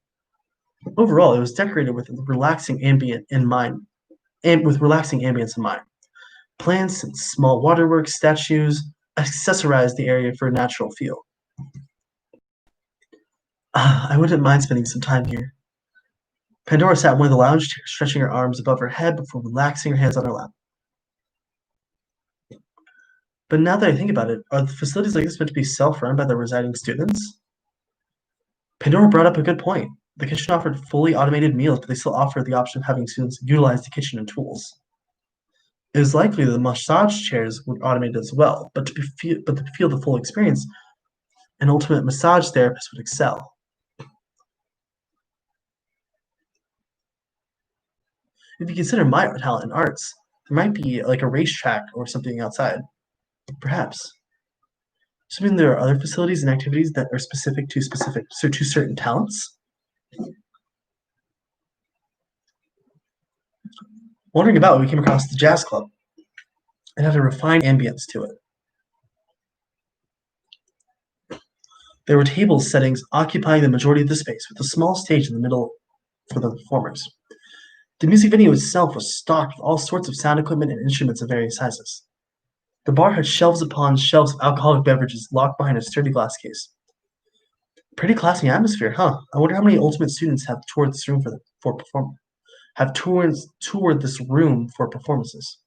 Speaker 1: Overall, it was decorated with relaxing ambient in mind, and with relaxing ambience in mind. Plants and small waterworks statues accessorized the area for a natural feel. Ah, I wouldn't mind spending some time here. Pandora sat in one of the lounge chairs, stretching her arms above her head before relaxing her hands on her lap. But now that I think about it, are the facilities like this meant to be self-run by the residing students? Pandora brought up a good point. The kitchen offered fully automated meals, but they still offered the option of having students utilize the kitchen and tools. It was likely that the massage chairs would automate as well, but to feel the full experience, an ultimate massage therapist would excel. If you consider my talent in arts, there might be like a racetrack or something outside. Perhaps. Assuming there are other facilities and activities that are to certain talents. Wandering about, we came across the jazz club. It had a refined ambience to it. There were table settings occupying the majority of the space, with a small stage in the middle for the performers. The music venue itself was stocked with all sorts of sound equipment and instruments of various sizes. The bar had shelves upon shelves of alcoholic beverages locked behind a sturdy glass case. Pretty classy atmosphere, huh? I wonder how many Ultimate students have toured this room for perform have toured this room for performances.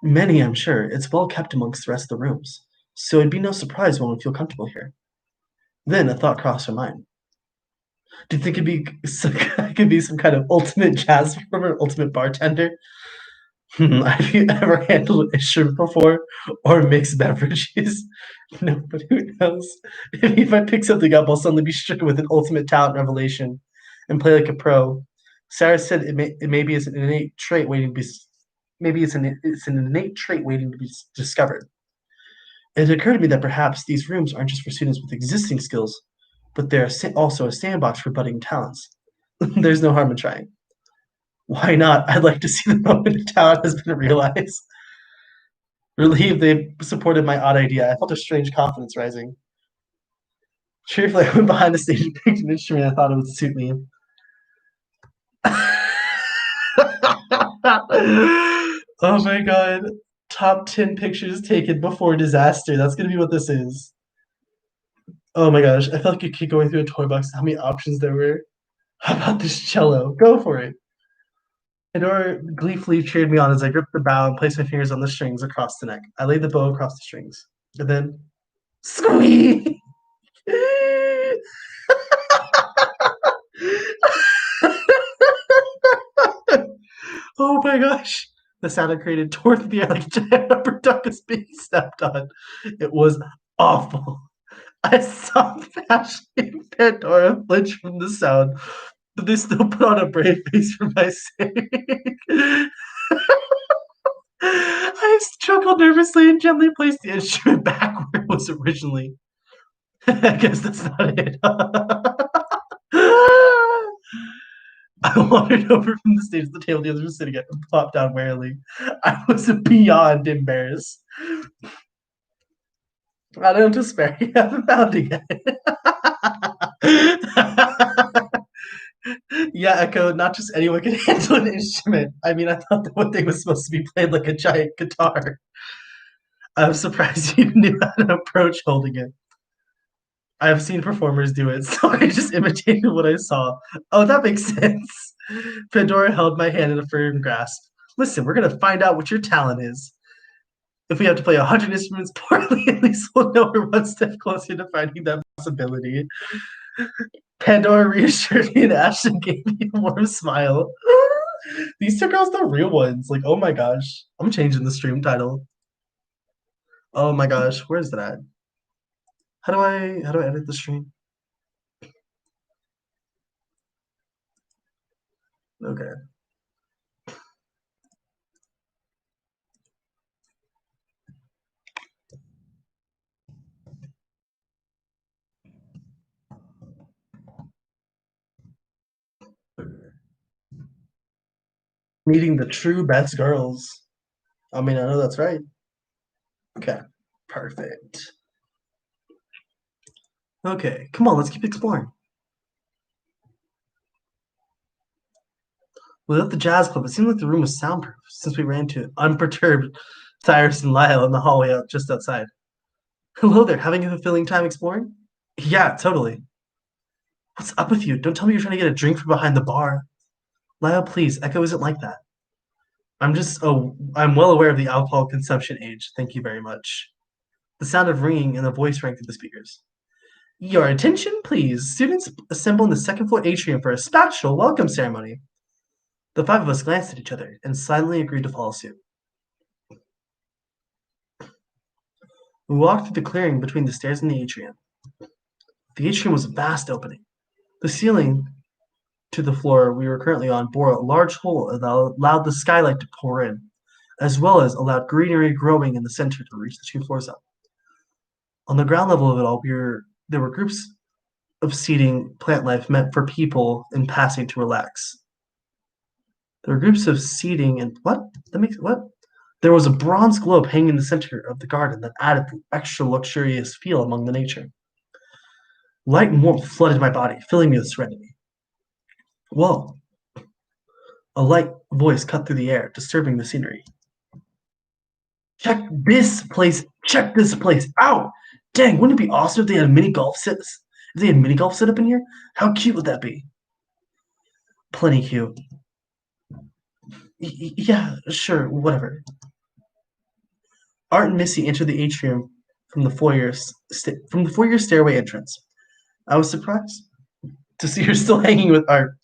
Speaker 1: Many, I'm sure. It's well kept amongst the rest of the rooms, so it'd be no surprise one would feel comfortable here. Then a thought crossed her mind. Do you think it could be some kind of ultimate jazz performer, ultimate bartender? Have you ever handled an instrument before or mixed beverages? No, but who knows? If I pick something up, I'll suddenly be stricken with an ultimate talent revelation and play like a pro. Sarah said it maybe is an innate trait waiting to be maybe it's an innate trait waiting to be discovered. It occurred to me that perhaps these rooms aren't just for students with existing skills, but they're also a sandbox for budding talents. There's no harm in trying. Why not? I'd like to see the moment the talent has been realized. Relieved they supported my odd idea, I felt a strange confidence rising. Cheerfully, I went behind the stage and picked an instrument I thought it would suit me. Oh my god. Top 10 pictures taken before disaster. That's gonna be what this is. Oh my gosh. I felt like you keep going through a toy box. How many options there were? How about this cello? Go for it. Fedor gleefully cheered me on as I gripped the bow and placed my fingers on the strings across the neck. I laid the bow across the strings. And then, squeak! Oh my gosh. The sound it created tore through the air like a giant rubber duck is being stepped on. It was awful. I saw Ashley and Pandora flinch from the sound, but they still put on a brave face for my sake. I chuckled nervously and gently placed the instrument back where it was originally. I guess that's not it. I wandered over from the stage to the table the others were sitting at and plopped down warily. I was beyond embarrassed. I don't despair. You haven't found it yet. Yeah, Echo, not just anyone can handle an instrument. I mean, I thought the one thing was supposed to be played like a giant guitar. I'm surprised you knew how to approach holding it. I've seen performers do it, so I just imitated what I saw. Oh, that makes sense. Pandora held my hand in a firm grasp. Listen, we're gonna find out what your talent is. If we have to play 100 instruments poorly, at least we'll know we're one step closer to finding that possibility. Pandora reassured me and Ashton gave me a warm smile. These two girls, the real ones. Like, oh my gosh. I'm changing the stream title. Oh my gosh, where's that at? How do I edit the stream? Okay. Meeting the true best girls. I mean, I know that's right. Okay. Perfect. Okay, come on, let's keep exploring. We left the jazz club. It seemed like the room was soundproof since we ran to unperturbed Cyrus and Lyle in the hallway just outside. Hello there, having a fulfilling time exploring? Yeah, totally. What's up with you? Don't tell me you're trying to get a drink from behind the bar. Lyle, please, Echo isn't like that. I'm well aware of the alcohol consumption age. Thank you very much. The sound of ringing and a voice rang through the speakers. Your attention, please. Students assemble in the second floor atrium for a special welcome ceremony. The five of us glanced at each other and silently agreed to follow suit. We walked through the clearing between the stairs and the atrium. The atrium was a vast opening. The ceiling to the floor we were currently on bore a large hole that allowed the skylight to pour in, as well as allowed greenery growing in the center to reach the 2 floors up. On the ground level of it all, there were groups of seating plant life meant for people in passing to relax. There were groups of seating and what? That makes what? There was a bronze globe hanging in the center of the garden that added the extra luxurious feel among the nature. Light and warmth flooded my body, filling me with serenity. Whoa! A light voice cut through the air, disturbing the scenery. Check this place! Check this place out! Dang, wouldn't it be awesome if they had mini golf sets? If they had mini golf set up in here? How cute would that be? Plenty cute. Yeah, sure, whatever. Art and Missy entered the atrium from the foyer stairway entrance. I was surprised to see her still hanging with Art,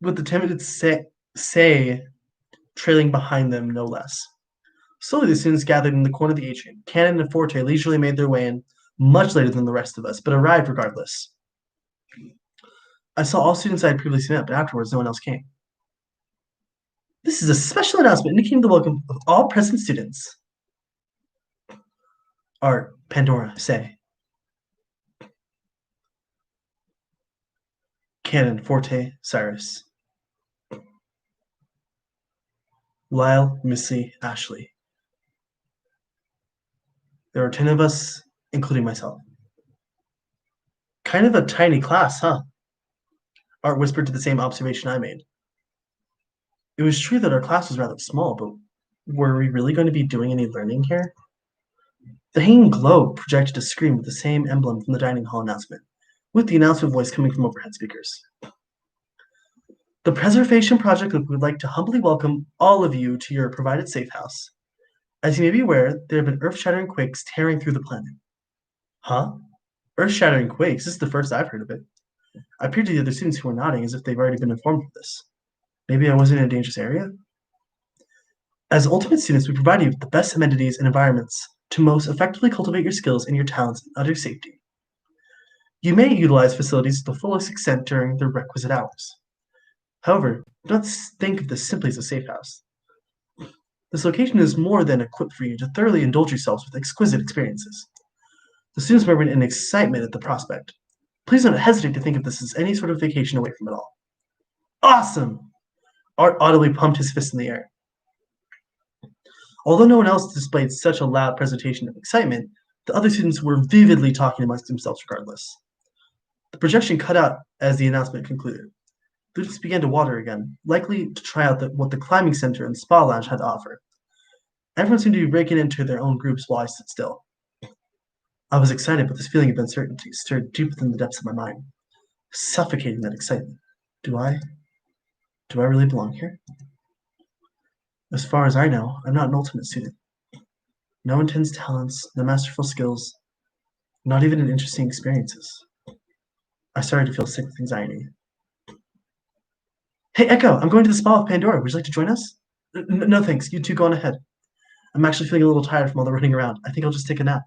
Speaker 1: with the timid say trailing behind them, no less. Slowly, the students gathered in the corner of the atrium. Cannon and Forte leisurely made their way in, much later than the rest of us, but arrived regardless. I saw all students I had previously met, but afterwards, no one else came. This is a special announcement indicating the welcome of all present students. Art, Pandora, say. Cannon, Forte, Cyrus. Lyle, Missy, Ashley. There were 10 of us, including myself. Kind of a tiny class, huh? Art whispered to the same observation I made. It was true that our class was rather small, but were we really going to be doing any learning here? The hanging globe projected a screen with the same emblem from the dining hall announcement, with the announcement voice coming from overhead speakers. The Preservation Project would like to humbly welcome all of you to your provided safe house. As you may be aware, there have been earth-shattering quakes tearing through the planet. Huh? Earth-shattering quakes? This is the first I've heard of it. I peered to the other students who were nodding as if they've already been informed of this. Maybe I wasn't in a dangerous area? As ultimate students, we provide you with the best amenities and environments to most effectively cultivate your skills and your talents in utter safety. You may utilize facilities to the fullest extent during the requisite hours. However, do not think of this simply as a safe house. This location is more than equipped for you to thoroughly indulge yourselves with exquisite experiences. The students murmured in excitement at the prospect. Please don't hesitate to think of this as any sort of vacation away from it all. Awesome! Art audibly pumped his fist in the air. Although no one else displayed such a loud presentation of excitement, the other students were vividly talking amongst themselves regardless. The projection cut out as the announcement concluded. Students began to water again, likely to try out what the climbing center and spa lounge had to offer. Everyone seemed to be breaking into their own groups while I stood still. I was excited, but this feeling of uncertainty stirred deep within the depths of my mind, suffocating that excitement. Do I really belong here? As far as I know, I'm not an ultimate student. No intense talents, no masterful skills, not even an interesting experiences. I started to feel sick with anxiety. Hey, Echo, I'm going to the spa with Pandora. Would you like to join us? No, thanks. You two go on ahead. I'm actually feeling a little tired from all the running around. I think I'll just take a nap.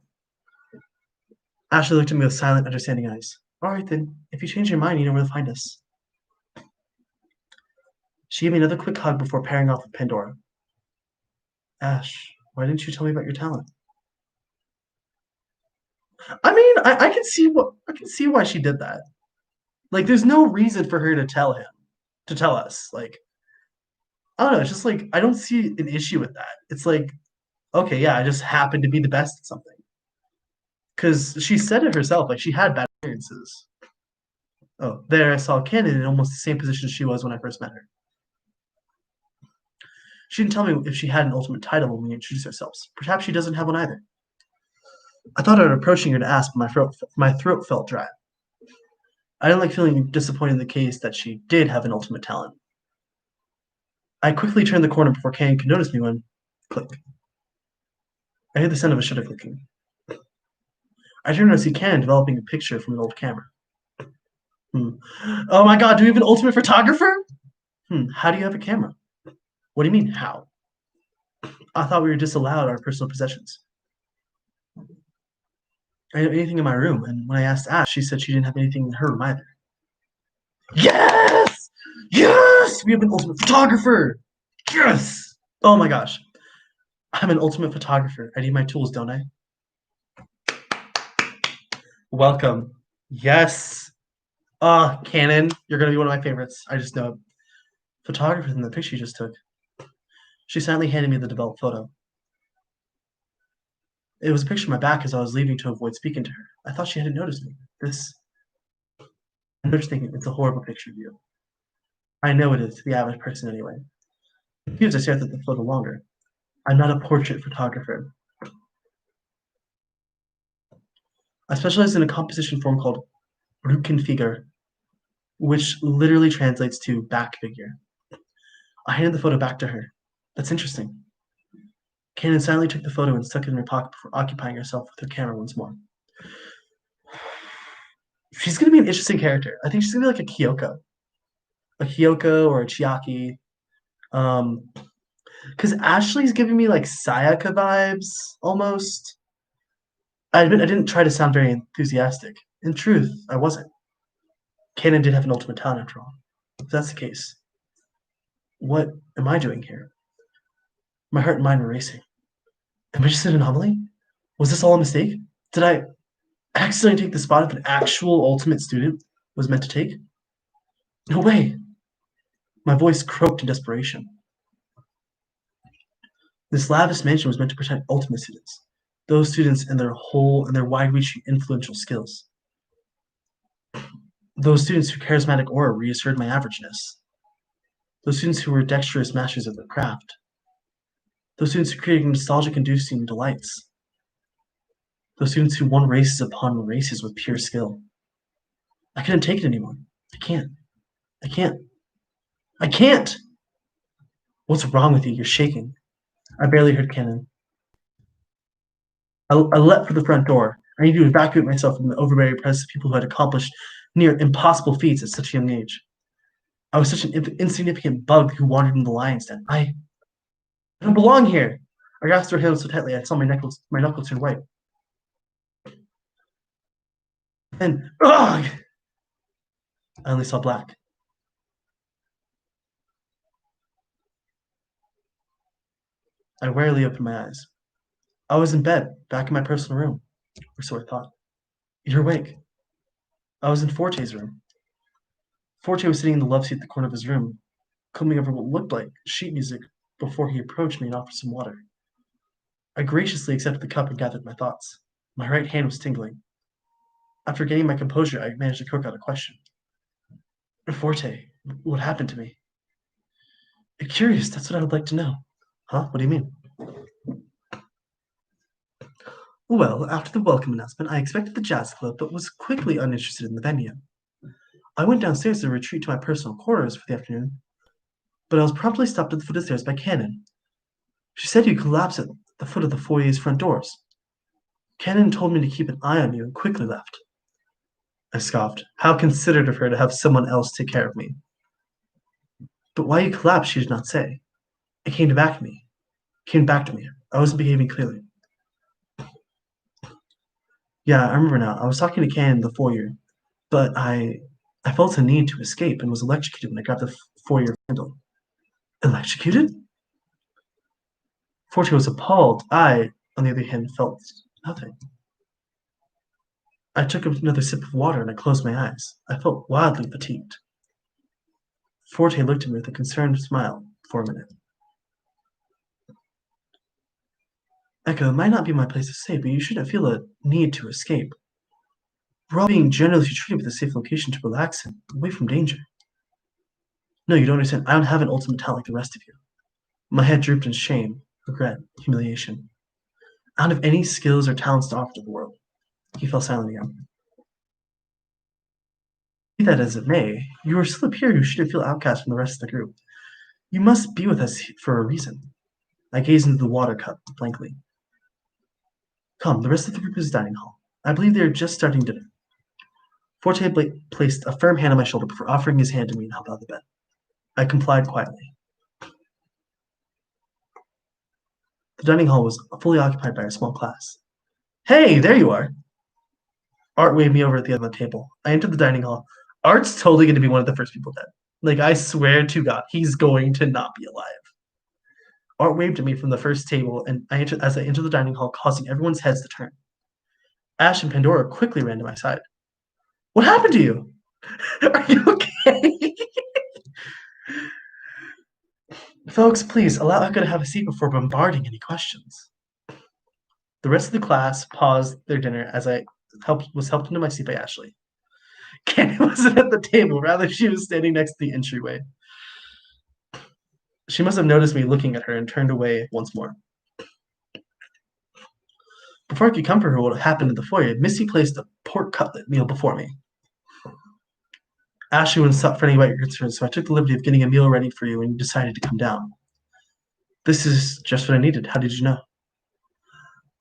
Speaker 1: Ashley looked at me with silent, understanding eyes. All right, then. If you change your mind, you know where to find us. She gave me another quick hug before pairing off with Pandora. Ash, why didn't you tell me about your talent? I mean, I can see why she did that. Like, there's no reason for her to tell us. Like, I don't know. It's just like I don't see an issue with that. It's like, okay, yeah, I just happened to be the best at something. Because she said it herself. Like, she had bad experiences. Oh, there I saw Cannon in almost the same position she was when I first met her. She didn't tell me if she had an ultimate title when we introduced ourselves. Perhaps she doesn't have one either. I thought about approaching her to ask, but my throat felt dry. I didn't like feeling disappointed in the case that she did have an ultimate talent. I quickly turned the corner before Kane could notice me when click. I heard the sound of a shutter clicking. I turned to see Ken developing a picture from an old camera. Oh my god, do we have an ultimate photographer? How do you have a camera? What do you mean, how? I thought we were disallowed our personal possessions. I didn't have anything in my room, and when I asked Ash, she said she didn't have anything in her room either. Yes! Yes! We have an ultimate photographer! Yes! Oh my gosh. I'm an ultimate photographer. I need my tools, don't I? Welcome. Yes. Canon, you're gonna be one of my favorites. I just know it. Photographer in the picture you just took. She silently handed me the developed photo. It was a picture of my back as I was leaving to avoid speaking to her. I thought she hadn't noticed me. I'm just thinking it's a horrible picture of you. I know it is to the average person anyway. Confused, I stared at the photo longer. I'm not a portrait photographer. I specialize in a composition form called Rückenfigur, which literally translates to back figure. I handed the photo back to her. That's interesting. Kanan silently took the photo and stuck it in her pocket before occupying herself with her camera once more. She's going to be an interesting character. I think she's going to be like a Kyoko or a Chiaki. Because Ashley's giving me like Sayaka vibes almost. I admit I didn't try to sound very enthusiastic. In truth, I wasn't. Kanan did have an ultimate talent after all. If that's the case, what am I doing here? My heart and mind were racing. Am I just an anomaly? Was this all a mistake? Did I accidentally take the spot of an actual ultimate student was meant to take? No way. My voice croaked in desperation. This lavish mansion was meant to protect ultimate students, those students and their wide-reaching influential skills. Those students whose charismatic aura reassured my averageness. Those students who were dexterous masters of their craft. Those students who created nostalgic-inducing delights. Those students who won races upon races with pure skill. I couldn't take it anymore. I can't. I can't. I can't! What's wrong with you? You're shaking. I barely heard Cannon. I leapt for the front door. I needed to evacuate myself from the overbearing presence of people who had accomplished near impossible feats at such a young age. I was such an insignificant bug who wandered in the lion's den. I don't belong here. I grasped her hand so tightly I saw my knuckles turn white. Then, ugh! I only saw black. I warily opened my eyes. I was in bed, back in my personal room, or so I thought. You're awake. I was in Forte's room. Forte was sitting in the love seat at the corner of his room, combing over what looked like sheet music before he approached me and offered some water. I graciously accepted the cup and gathered my thoughts. My right hand was tingling. After gaining my composure, I managed to croak out a question. Forte, what happened to me? Curious, that's what I would like to know. Huh? What do you mean? Well, after the welcome announcement, I expected the jazz club, but was quickly uninterested in the venue. I went downstairs to retreat to my personal quarters for the afternoon, but I was promptly stopped at the foot of the stairs by Cannon. She said you collapsed at the foot of the foyer's front doors. Cannon told me to keep an eye on you and quickly left. I scoffed. How considerate of her to have someone else take care of me. But why you collapsed, she did not say. It came back to me. I wasn't behaving clearly. Yeah, I remember now. I was talking to Cannon in the foyer, but I felt a need to escape and was electrocuted when I grabbed the foyer handle. Electrocuted? Forte was appalled. I, on the other hand, felt nothing. I took another sip of water and I closed my eyes. I felt wildly fatigued. Forte looked at me with a concerned smile for a minute. Echo, it might not be my place to say, but you shouldn't feel a need to escape. We're all being generously treated with a safe location to relax and away from danger. No, you don't understand. I don't have an ultimate talent like the rest of you. My head drooped in shame, regret, humiliation. I don't have any skills or talents to offer to the world. He fell silent again. Be that as it may, you are still a peer who shouldn't feel outcast from the rest of the group. You must be with us for a reason. I gazed into the water cup blankly. Come, the rest of the group is dining hall. I believe they are just starting dinner. Forte placed a firm hand on my shoulder before offering his hand to me and helped out of the bed. I complied quietly. The dining hall was fully occupied by a small class. Hey, there you are! Art waved me over at the other table. I entered the dining hall. Art's totally going to be one of the first people dead. Like, I swear to God, he's going to not be alive. Art waved at me from the first table, and as I entered the dining hall, causing everyone's heads to turn. Ash and Pandora quickly ran to my side. What happened to you? Are you okay? Folks, please allow Echo to have a seat before bombarding any questions. The rest of the class paused their dinner as I was helped into my seat by Ashley. Candy wasn't at the table, rather she was standing next to the entryway. She must have noticed me looking at her and turned away once more. Before I could comfort her what happened in the foyer, Missy placed a pork cutlet meal before me. Ashley wouldn't stop fretting about your concerns, so I took the liberty of getting a meal ready for you when you decided to come down. This is just what I needed. How did you know?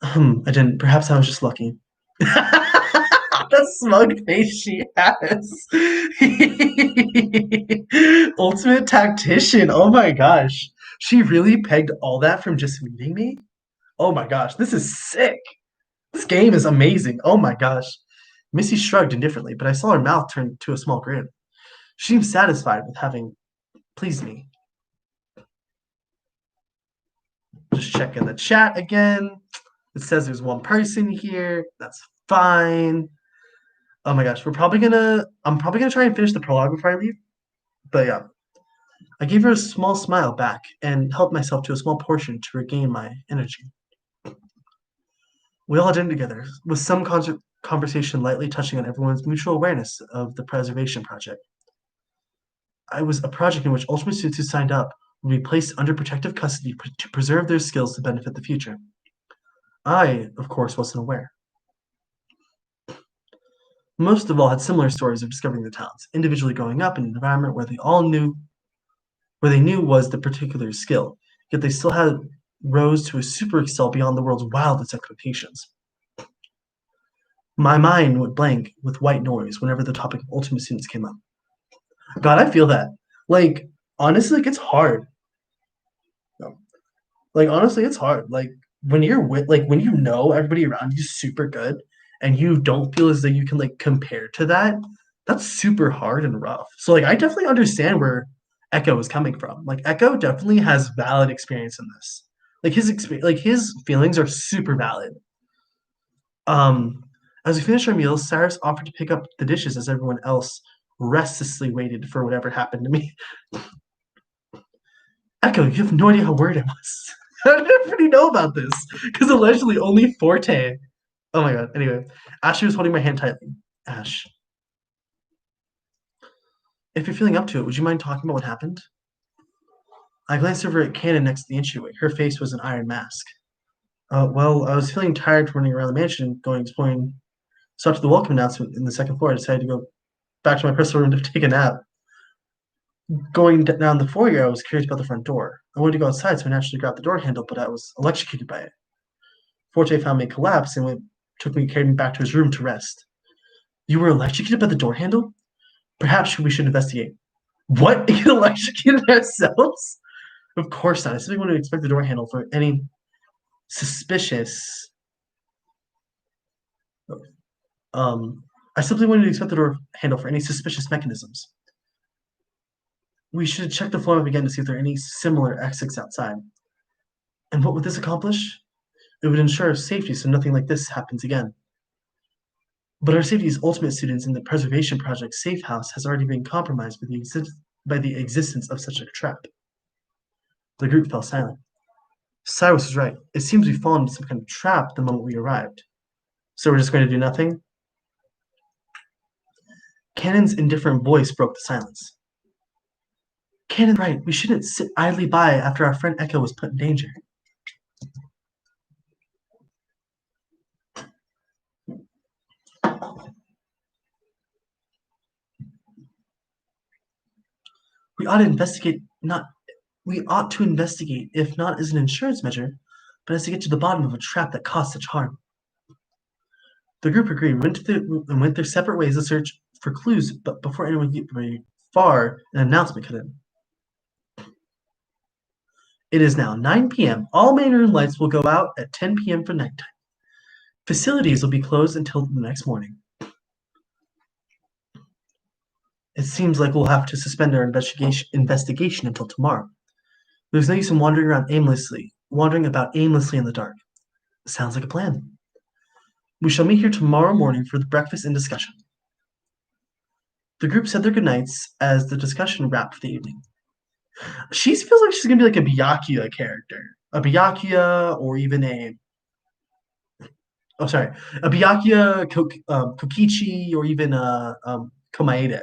Speaker 1: I didn't. Perhaps I was just lucky. The smug face she has. Ultimate tactician. Oh my gosh. She really pegged all that from just meeting me? Oh my gosh. This is sick. This game is amazing. Oh my gosh. Missy shrugged indifferently, but I saw her mouth turn to a small grin. She seemed satisfied with having pleased me. Just check in the chat again. It says there's one person here. That's fine. Oh my gosh, I'm probably gonna try and finish the prologue before I leave. But yeah. I gave her a small smile back and helped myself to a small portion to regain my energy. We all had dinner together, with some conversation lightly touching on everyone's mutual awareness of the preservation project. I was a project in which Ultimate Suits who signed up would be placed under protective custody to preserve their skills to benefit the future. I, of course, wasn't aware. Most of all had similar stories of discovering their talents, individually growing up in an environment where they knew was the particular skill, yet they still had rose to a super excel beyond the world's wildest expectations. My mind would blank with white noise whenever the topic of Ultimate Students came up. God, I feel that. Like, honestly, it's hard. No. Like, honestly, it's hard. Like, when when you know everybody around you is super good and you don't feel as though you can, like, compare to that, that's super hard and rough. So, like, I definitely understand where Echo is coming from. Like, Echo definitely has valid experience in this. Like, his feelings are super valid. As we finished our meals, Cyrus offered to pick up the dishes as everyone else restlessly waited for whatever happened to me. Echo, you have no idea how worried I was. How did everybody know about this? Because allegedly only Forte. Oh my god. Anyway, Ashley was holding my hand tightly. Ash. If you're feeling up to it, would you mind talking about what happened? I glanced over at Cannon next to the entryway. Her face was an iron mask. Well, I was feeling tired from running around the mansion, going exploring. So after the welcome announcement in the second floor, I decided to go back to my personal room to take a nap. Going down the foyer, I was curious about the front door. I wanted to go outside, so I naturally grabbed the door handle, but I was electrocuted by it. Forte found me collapsed and carried me back to his room to rest. You were electrocuted by the door handle? Perhaps we should investigate. What? Get electrocuted ourselves? Of course not. I simply want to inspect the door handle for any suspicious. I simply wanted to inspect the door handle for any suspicious mechanisms. We should check the floor up again to see if there are any similar exits outside. And what would this accomplish? It would ensure safety so nothing like this happens again. But our safety as ultimate students in the preservation project safe house has already been compromised by the existence of such a trap. The group fell silent. Cyrus was right. It seems we've fallen into some kind of trap the moment we arrived. So we're just going to do nothing? Cannon's indifferent voice broke the silence. Cannon's right. We shouldn't sit idly by after our friend Echo was put in danger. We ought to investigate not we ought to investigate, if not as an insurance measure, but as to get to the bottom of a trap that caused such harm. The group agreed and went their separate ways to search for clues, but before anyone could get very far, an announcement cut in. It is now 9 p.m. All main room lights will go out at 10 p.m. for nighttime. Facilities will be closed until the next morning. It seems like we'll have to suspend our investigation until tomorrow. There's no use in wandering about aimlessly in the dark. Sounds like a plan. We shall meet here tomorrow morning for the breakfast and discussion. The group said their goodnights as the discussion wrapped for the evening. She feels like she's gonna be like a Byakuya character, a Byakuya, or even a Byakuya, Kokichi, or even Komaeda.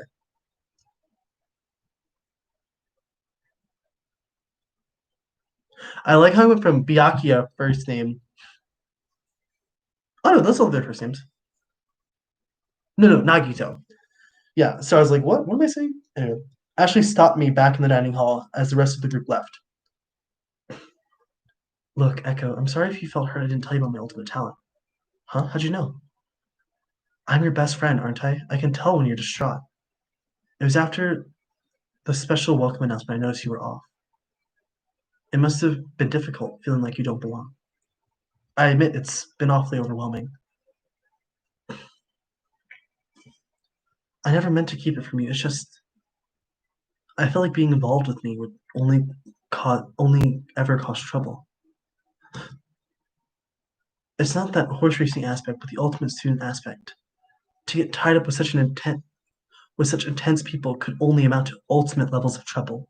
Speaker 1: I like how it went from Byakuya first name. Oh no, those are their first names. No, Nagito. Yeah, so I was like, what? What am I saying? Anyway, Ashley stopped me back in the dining hall as the rest of the group left. Look, Echo, I'm sorry if you felt hurt I didn't tell you about my ultimate talent. Huh? How'd you know? I'm your best friend, aren't I? I can tell when you're distraught. It was after the special welcome announcement I noticed you were off. It must have been difficult feeling like you don't belong. I admit it's been awfully overwhelming. I never meant to keep it from you. It's just I felt like being involved with me would only ever cause trouble. It's not that horse racing aspect, but the ultimate student aspect. To get tied up with such intense people could only amount to ultimate levels of trouble.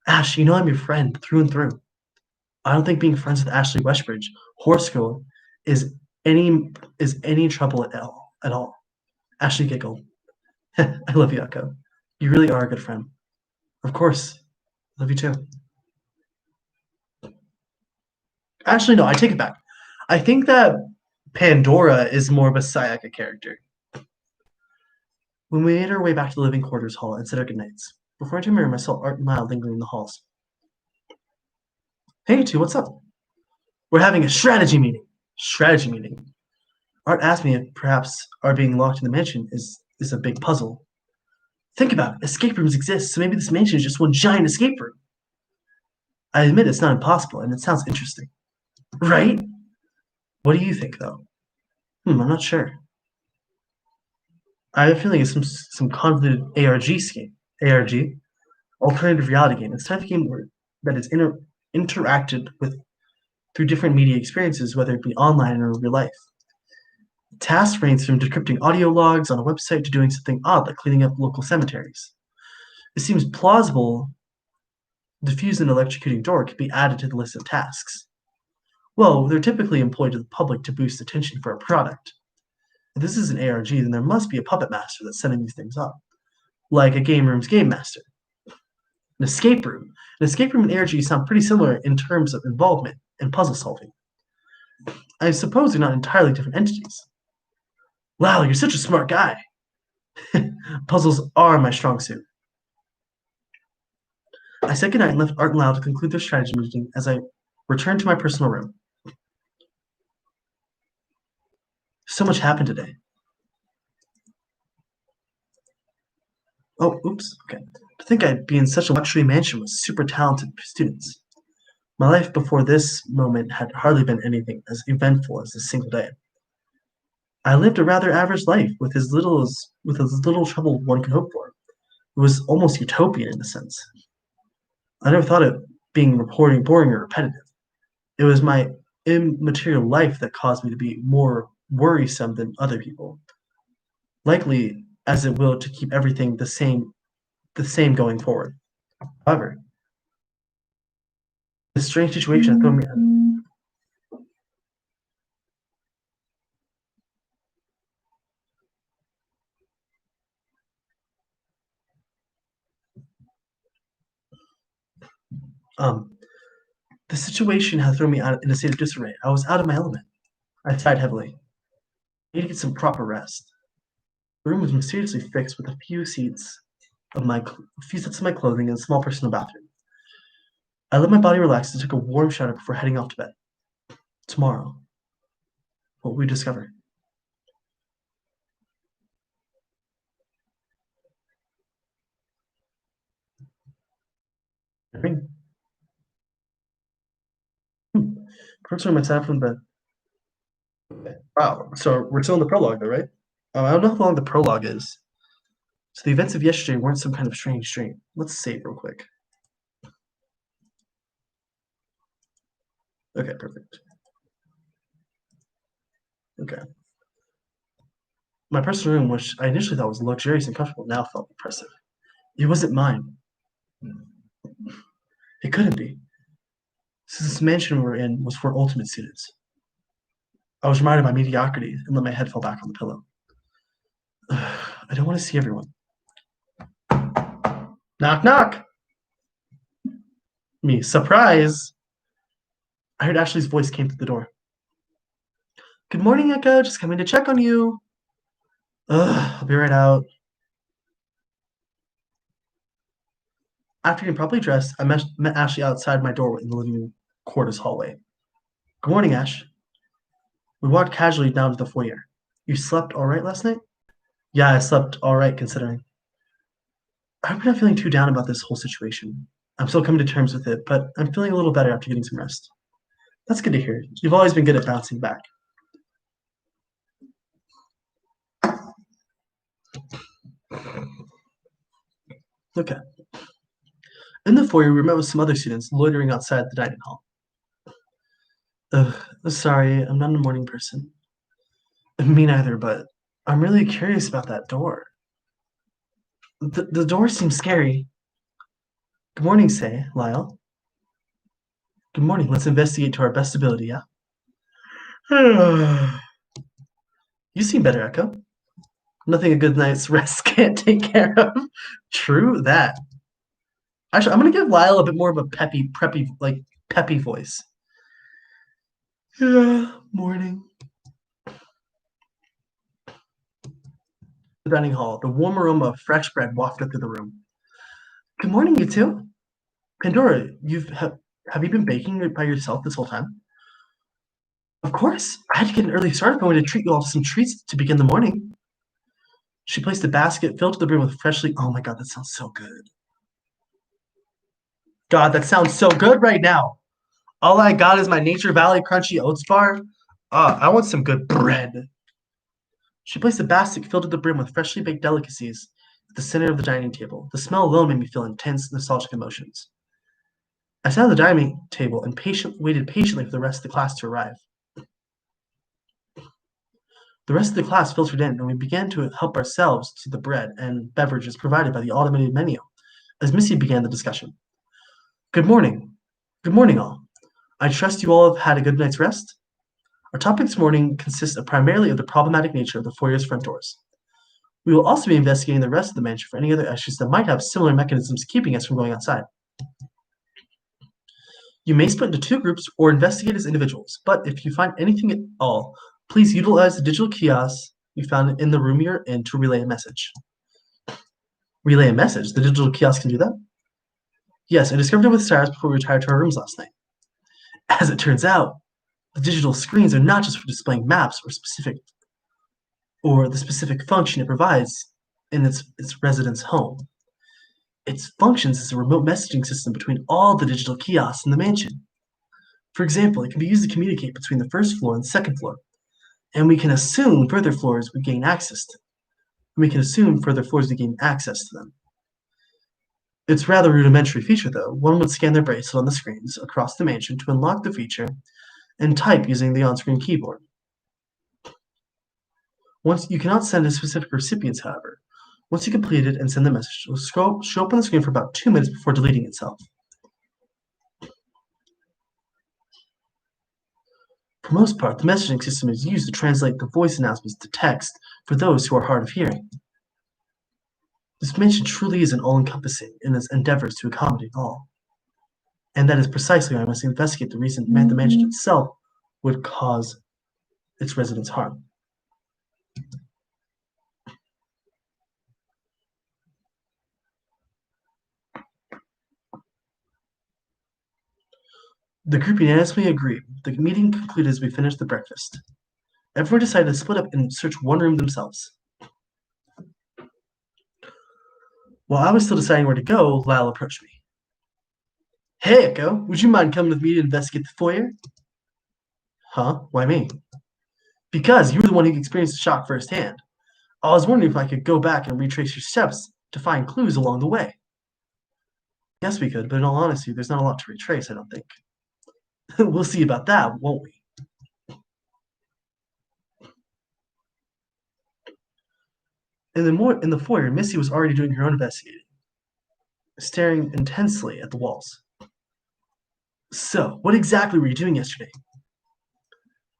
Speaker 1: Ash, you know I'm your friend through and through. I don't think being friends with Ashley Westbridge, Horse Girl, is any any trouble at all. Ashley giggled. I love you, Echo. You really are a good friend. Of course. Love you too. Actually, no, I take it back. I think that Pandora is more of a Sayaka character. When we made our way back to the living quarters hall and said our goodnights, before I turned my room, I saw Art and Lyle lingering in the halls. Hey, you two, what's up? We're having a strategy meeting. Strategy meeting. Art asked me if perhaps our being locked in the mansion is a big puzzle. Think about it. Escape rooms exist, so maybe this mansion is just one giant escape room. I admit it's not impossible, and it sounds interesting. Right? What do you think, though? I'm not sure. I have a feeling it's some convoluted ARG scheme. ARG? Alternative reality game. It's a type of game that is interacted with through different media experiences, whether it be online or in real life. Tasks range from decrypting audio logs on a website to doing something odd like cleaning up local cemeteries. It seems plausible defuse an electrocuting door could be added to the list of tasks. Well, they're typically employed to the public to boost attention for a product. If this is an ARG, then there must be a puppet master that's setting these things up, like a game room's game master. An escape room. An escape room and ARG sound pretty similar in terms of involvement and puzzle solving. I suppose they're not entirely different entities. Wow, you're such a smart guy. Puzzles are my strong suit. I said goodnight and left Art and Lyle to conclude their strategy meeting as I returned to my personal room. So much happened today. Oh, oops, okay. To think I'd be in such a luxury mansion with super talented students. My life before this moment had hardly been anything as eventful as this single day. I lived a rather average life with as little trouble one could hope for. It was almost utopian in a sense. I never thought of being reporting boring or repetitive. It was my immaterial life that caused me to be more worrisome than other people. Likely as it will to keep everything the same going forward. However, this strange situation threw me. The situation had thrown me out in a state of disarray. I was out of my element. I sighed heavily. I need to get some proper rest. The room was mysteriously fixed with a few sets of my clothing and a small personal bathroom. I let my body relax and took a warm shower before heading off to bed. Tomorrow, what will we discover? Ring. First time I sat up from bed. Wow. So we're still in the prologue, though, right? I don't know how long the prologue is. So the events of yesterday weren't some kind of strange dream. Let's save real quick. Okay, perfect. Okay. My personal room, which I initially thought was luxurious and comfortable, now felt oppressive. It wasn't mine. It couldn't be. Since this mansion we were in was for ultimate students. I was reminded of my mediocrity and let my head fall back on the pillow. I don't want to see everyone. Knock, knock! Me, surprise! I heard Ashley's voice came through the door. Good morning, Echo. Just coming to check on you. I'll be right out. After getting properly dressed, I met Ashley outside my door in the living quarters hallway. Good morning, Ash. We walked casually down to the foyer. You slept all right last night? Yeah, I slept all right considering. I hope you're not feeling too down about this whole situation. I'm still coming to terms with it, but I'm feeling a little better after getting some rest. That's good to hear. You've always been good at bouncing back. Okay. In the foyer, we met with some other students loitering outside the dining hall. Ugh, sorry, I'm not a morning person. Me neither, but I'm really curious about that door. The door seems scary. Good morning, say, Lyle. Good morning. Let's investigate to our best ability, yeah? You seem better, Echo. Nothing a good night's rest can't take care of. True that. Actually, I'm gonna give Lyle a bit more of a peppy voice. Yeah, morning. The dining hall. The warm aroma of fresh bread wafted through the room. Good morning, you two. Pandora, have you been baking by yourself this whole time? Of course. I had to get an early start if I wanted to treat you all to some treats to begin the morning. She placed a basket filled to the brim with freshly. Oh my god, that sounds so good. God, that sounds so good right now. All I got is my Nature Valley Crunchy Oats bar. I want some good bread. She placed a basket filled to the brim with freshly baked delicacies at the center of the dining table. The smell alone made me feel intense, nostalgic emotions. I sat at the dining table and waited patiently for the rest of the class to arrive. The rest of the class filtered in, and we began to help ourselves to the bread and beverages provided by the automated menu as Missy began the discussion. Good morning. Good morning, all. I trust you all have had a good night's rest. Our topic this morning consists primarily of the problematic nature of the foyer's front doors. We will also be investigating the rest of the mansion for any other issues that might have similar mechanisms keeping us from going outside. You may split into two groups or investigate as individuals, but if you find anything at all, please utilize the digital kiosks you found in the room you're in to relay a message. Relay a message? The digital kiosk can do that? Yes, I discovered it with Cyrus before we retired to our rooms last night. As it turns out, the digital screens are not just for displaying maps or the specific function it provides in its resident's home. It functions as a remote messaging system between all the digital kiosks in the mansion. For example, it can be used to communicate between the first floor and the second floor, and we can assume further floors we gain access to. Them. It's rather a rudimentary feature, though. One would scan their bracelet on the screens across the mansion to unlock the feature and type using the on-screen keyboard. Once you cannot send to specific recipients, however. Once you complete it and send the message, it will show up on the screen for about 2 minutes before deleting itself. For the most part, the messaging system is used to translate the voice announcements to text for those who are hard of hearing. This mansion truly is an all-encompassing in its endeavors to accommodate all. And that is precisely why I must investigate the reason the mansion itself would cause its residents harm. The group unanimously agreed. The meeting concluded as we finished the breakfast. Everyone decided to split up and search one room themselves. While I was still deciding where to go, Lyle approached me. Hey, Echo, would you mind coming with me to investigate the foyer? Huh? Why me? Because you were the one who experienced the shock firsthand. I was wondering if I could go back and retrace your steps to find clues along the way. Yes, we could, but in all honesty, there's not a lot to retrace, I don't think. We'll see about that, won't we? In the foyer, Missy was already doing her own investigating, staring intensely at the walls. So, what exactly were you doing yesterday?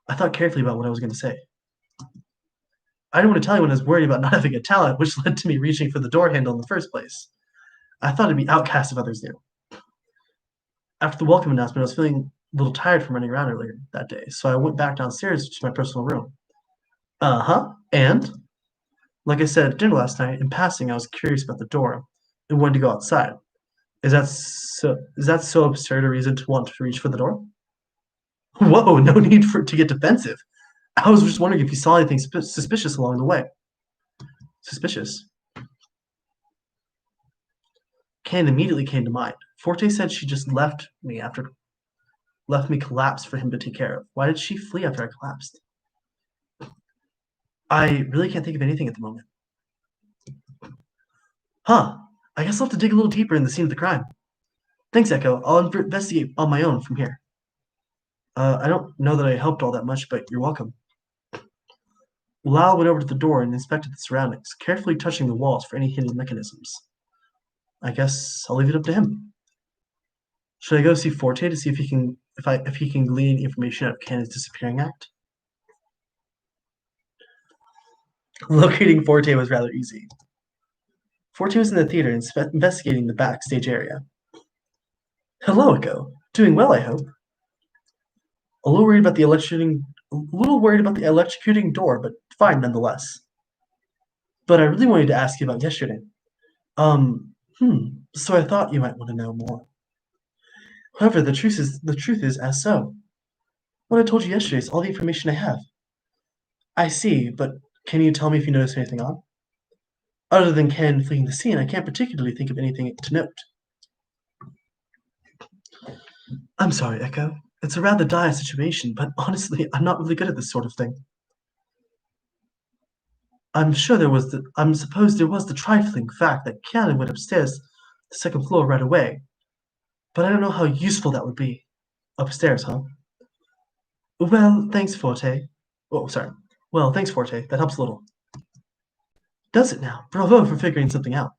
Speaker 1: I thought carefully about what I was going to say. I didn't want to tell anyone I was worried about not having a talent, which led to me reaching for the door handle in the first place. I thought I'd be outcast if others knew. After the welcome announcement, I was feeling a little tired from running around earlier that day, so I went back downstairs to my personal room. Uh-huh, and? Like I said at dinner last night, in passing, I was curious about the door and wanted to go outside. Is that so absurd a reason to want to reach for the door? Whoa, no need to get defensive. I was just wondering if you saw anything suspicious along the way. Suspicious? Ken immediately came to mind. Forte said she just left me collapsed for him to take care of. Why did she flee after I collapsed? I really can't think of anything at the moment. Huh. I guess I'll have to dig a little deeper in the scene of the crime. Thanks, Echo. I'll investigate on my own from here. I don't know that I helped all that much, but you're welcome. Lyle went over to the door and inspected the surroundings, carefully touching the walls for any hidden mechanisms. I guess I'll leave it up to him. Should I go see Forte to see if he can glean information out of Cannon's disappearing act? Locating Forte was rather easy. Forte was in the theater investigating the backstage area. Hello, Echo. Doing well, I hope. A little worried about the electrocuting door, but fine nonetheless. But I really wanted to ask you about yesterday. So I thought you might want to know more. However, the truth is as so. What I told you yesterday is all the information I have. I see, but can you tell me if you noticed anything odd? Other than Ken fleeing the scene, I can't particularly think of anything to note. I'm sorry, Echo. It's a rather dire situation, but honestly, I'm not really good at this sort of thing. I suppose there was the trifling fact that Cannon went upstairs the second floor right away. But I don't know how useful that would be. Upstairs, huh? Well, thanks, Forte. Oh, sorry. Well, thanks, Forte. That helps a little. Does it now? Bravo for figuring something out.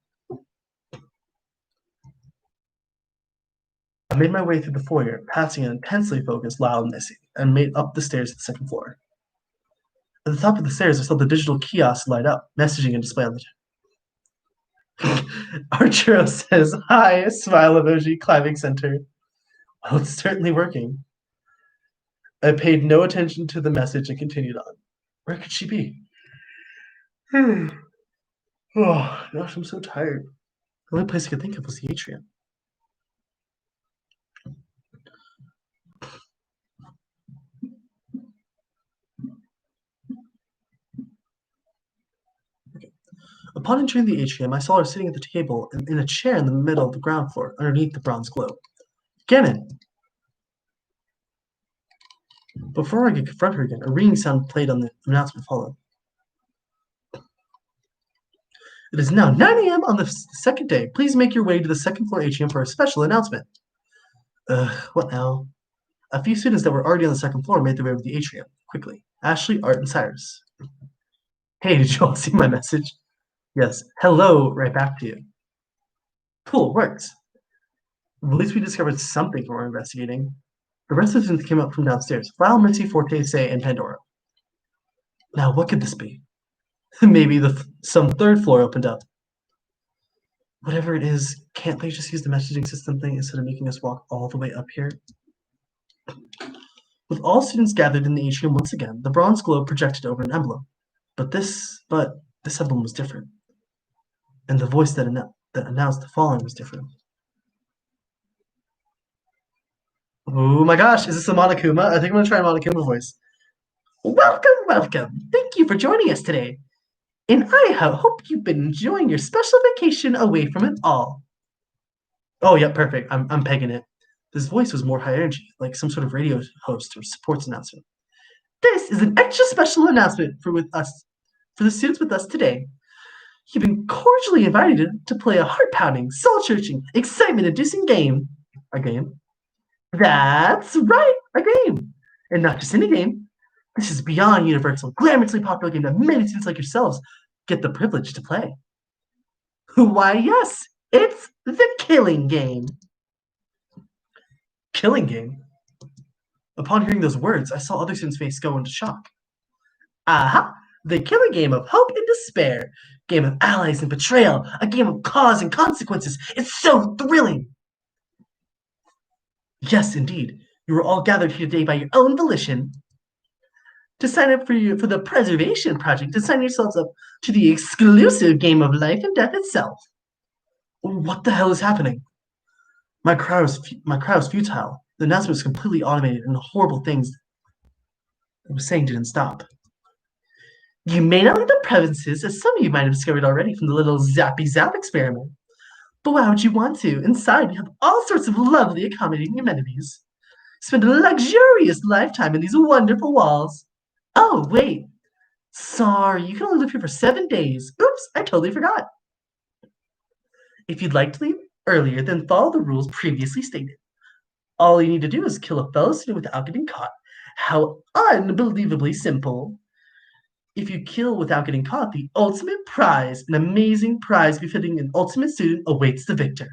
Speaker 1: I made my way through the foyer, passing an intensely focused Lyle and Missy, and made up the stairs to the second floor. At the top of the stairs, I saw the digital kiosk light up, messaging and display on the Arturo says, hi, smile emoji, climbing center. Well, it's certainly working. I paid no attention to the message and continued on. Where could she be? Oh, gosh, I'm so tired. The only place I could think of was the atrium. Upon entering the atrium, I saw her sitting at the table in a chair in the middle of the ground floor, underneath the bronze globe. Gannon! Before I could confront her again, a ringing sound played on the announcement followed. It is now 9 a.m. on the second day. Please make your way to the second floor atrium for a special announcement. What now? A few students that were already on the second floor made their way to the atrium, quickly. Ashley, Art, and Cyrus. Hey, did you all see my message? Yes. Hello, right back to you. Cool, works. At least we discovered something from our investigating. The rest of the students came up from downstairs. Lyle, Missy, Forte, and Pandora. Now, what could this be? Maybe some third floor opened up. Whatever it is, can't they just use the messaging system thing instead of making us walk all the way up here? With all students gathered in the atrium once again, the bronze globe projected over an emblem. But this emblem was different. And the voice that announced the falling was different. Oh my gosh, is this a Monokuma? I think I'm gonna try a Monokuma voice. Welcome, welcome. Thank you for joining us today. And I hope you've been enjoying your special vacation away from it all. Oh, yeah, perfect. I'm pegging it. This voice was more high energy, like some sort of radio host or sports announcer. This is an extra special announcement for the students with us today. You've been cordially invited to play a heart-pounding, soul-searching, excitement-inducing game. A game? That's right, a game. And not just any game. This is beyond universal, glamorously popular game that many students like yourselves get the privilege to play. Why, yes, it's the Killing Game. Killing Game? Upon hearing those words, I saw other students' faces go into shock. Aha! The Killing Game of hope and despair. Game of allies and betrayal. A game of cause and consequences. It's so thrilling! Yes, indeed. You were all gathered here today by your own volition to sign up for the Preservation Project, to sign yourselves up to the exclusive game of life and death itself. What the hell is happening? My crowd was futile. The announcement was completely automated, and the horrible things it was saying didn't stop. You may not like the premises, as some of you might have discovered already from the little zappy zap experiment. But why would you want to? Inside, you have all sorts of lovely accommodating amenities. Spend a luxurious lifetime in these wonderful walls. Oh, wait. Sorry, you can only live here for 7 days. Oops, I totally forgot. If you'd like to leave earlier, then follow the rules previously stated. All you need to do is kill a fellow student without getting caught. How unbelievably simple. If you kill without getting caught, the ultimate prize, an amazing prize befitting an ultimate student, awaits the victor.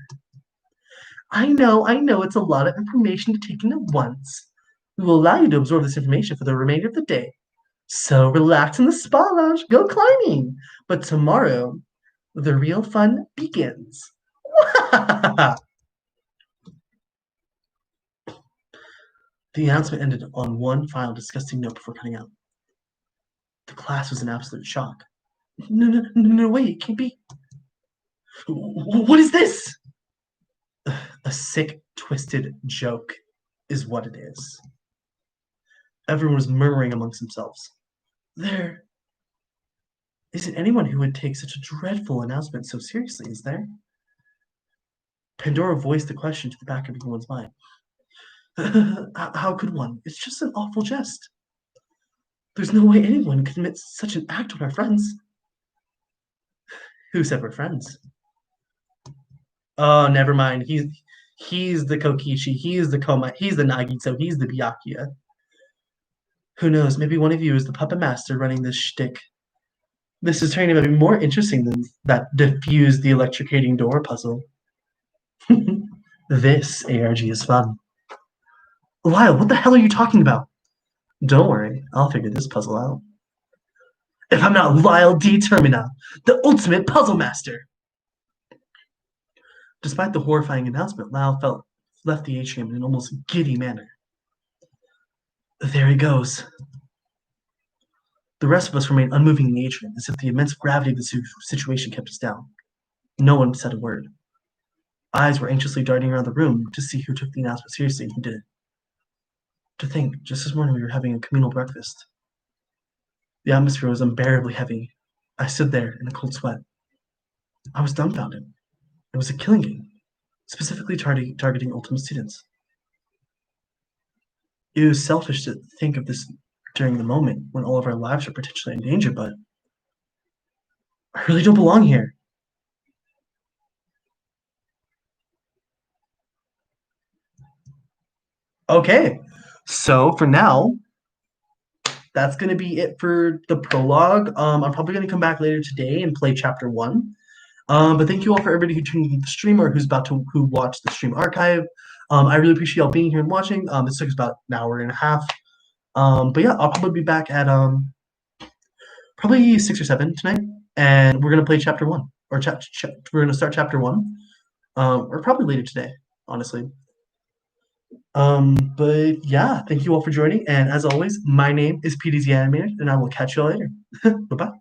Speaker 1: I know, it's a lot of information to take in at once. We will allow you to absorb this information for the remainder of the day. So relax in the spa lounge, go climbing. But tomorrow, the real fun begins. The announcement ended on one final disgusting note before cutting out. The class was in absolute shock. No, wait, it can't be. What is this? A sick, twisted joke is what it is. Everyone was murmuring amongst themselves. There isn't anyone who would take such a dreadful announcement so seriously, is there? Pandora voiced the question to the back of everyone's mind. How could one? It's just an awful jest. There's no way anyone could commit such an act on our friends. Who said we're friends? Oh, never mind. He's the Kokishi. He's the Koma. He's the Nagito. He's the Byakuya. Who knows? Maybe one of you is the puppet master running this shtick. This is turning out to be more interesting than that diffuse the electrocuting door puzzle. This ARG is fun. Lyle, what the hell are you talking about? Don't worry, I'll figure this puzzle out. If I'm not Lyle D. Termina, the ultimate puzzle master! Despite the horrifying announcement, Lyle left the atrium in an almost giddy manner. There he goes. The rest of us remained unmoving in the atrium, as if the immense gravity of the situation kept us down. No one said a word. Eyes were anxiously darting around the room to see who took the announcement seriously and who didn't. To think, just this morning we were having a communal breakfast. The atmosphere was unbearably heavy. I stood there in a cold sweat. I was dumbfounded. It was a killing game, specifically targeting ultimate students. It was selfish to think of this during the moment when all of our lives are potentially in danger, but I really don't belong here. Okay, so for now, that's going to be it for the prologue. I'm probably going to come back later today and play chapter 1. But thank you all for everybody who tuned into the stream or who watched the stream archive. I really appreciate y'all being here and watching. This took us about an hour and a half. But yeah, I'll probably be back at probably 6 or 7 tonight, and we're gonna play chapter 1. or we're gonna start chapter 1, or probably later today, honestly. But yeah, thank you all for joining, and as always, my name is PDZ Animated, and I will catch you all later. Bye bye.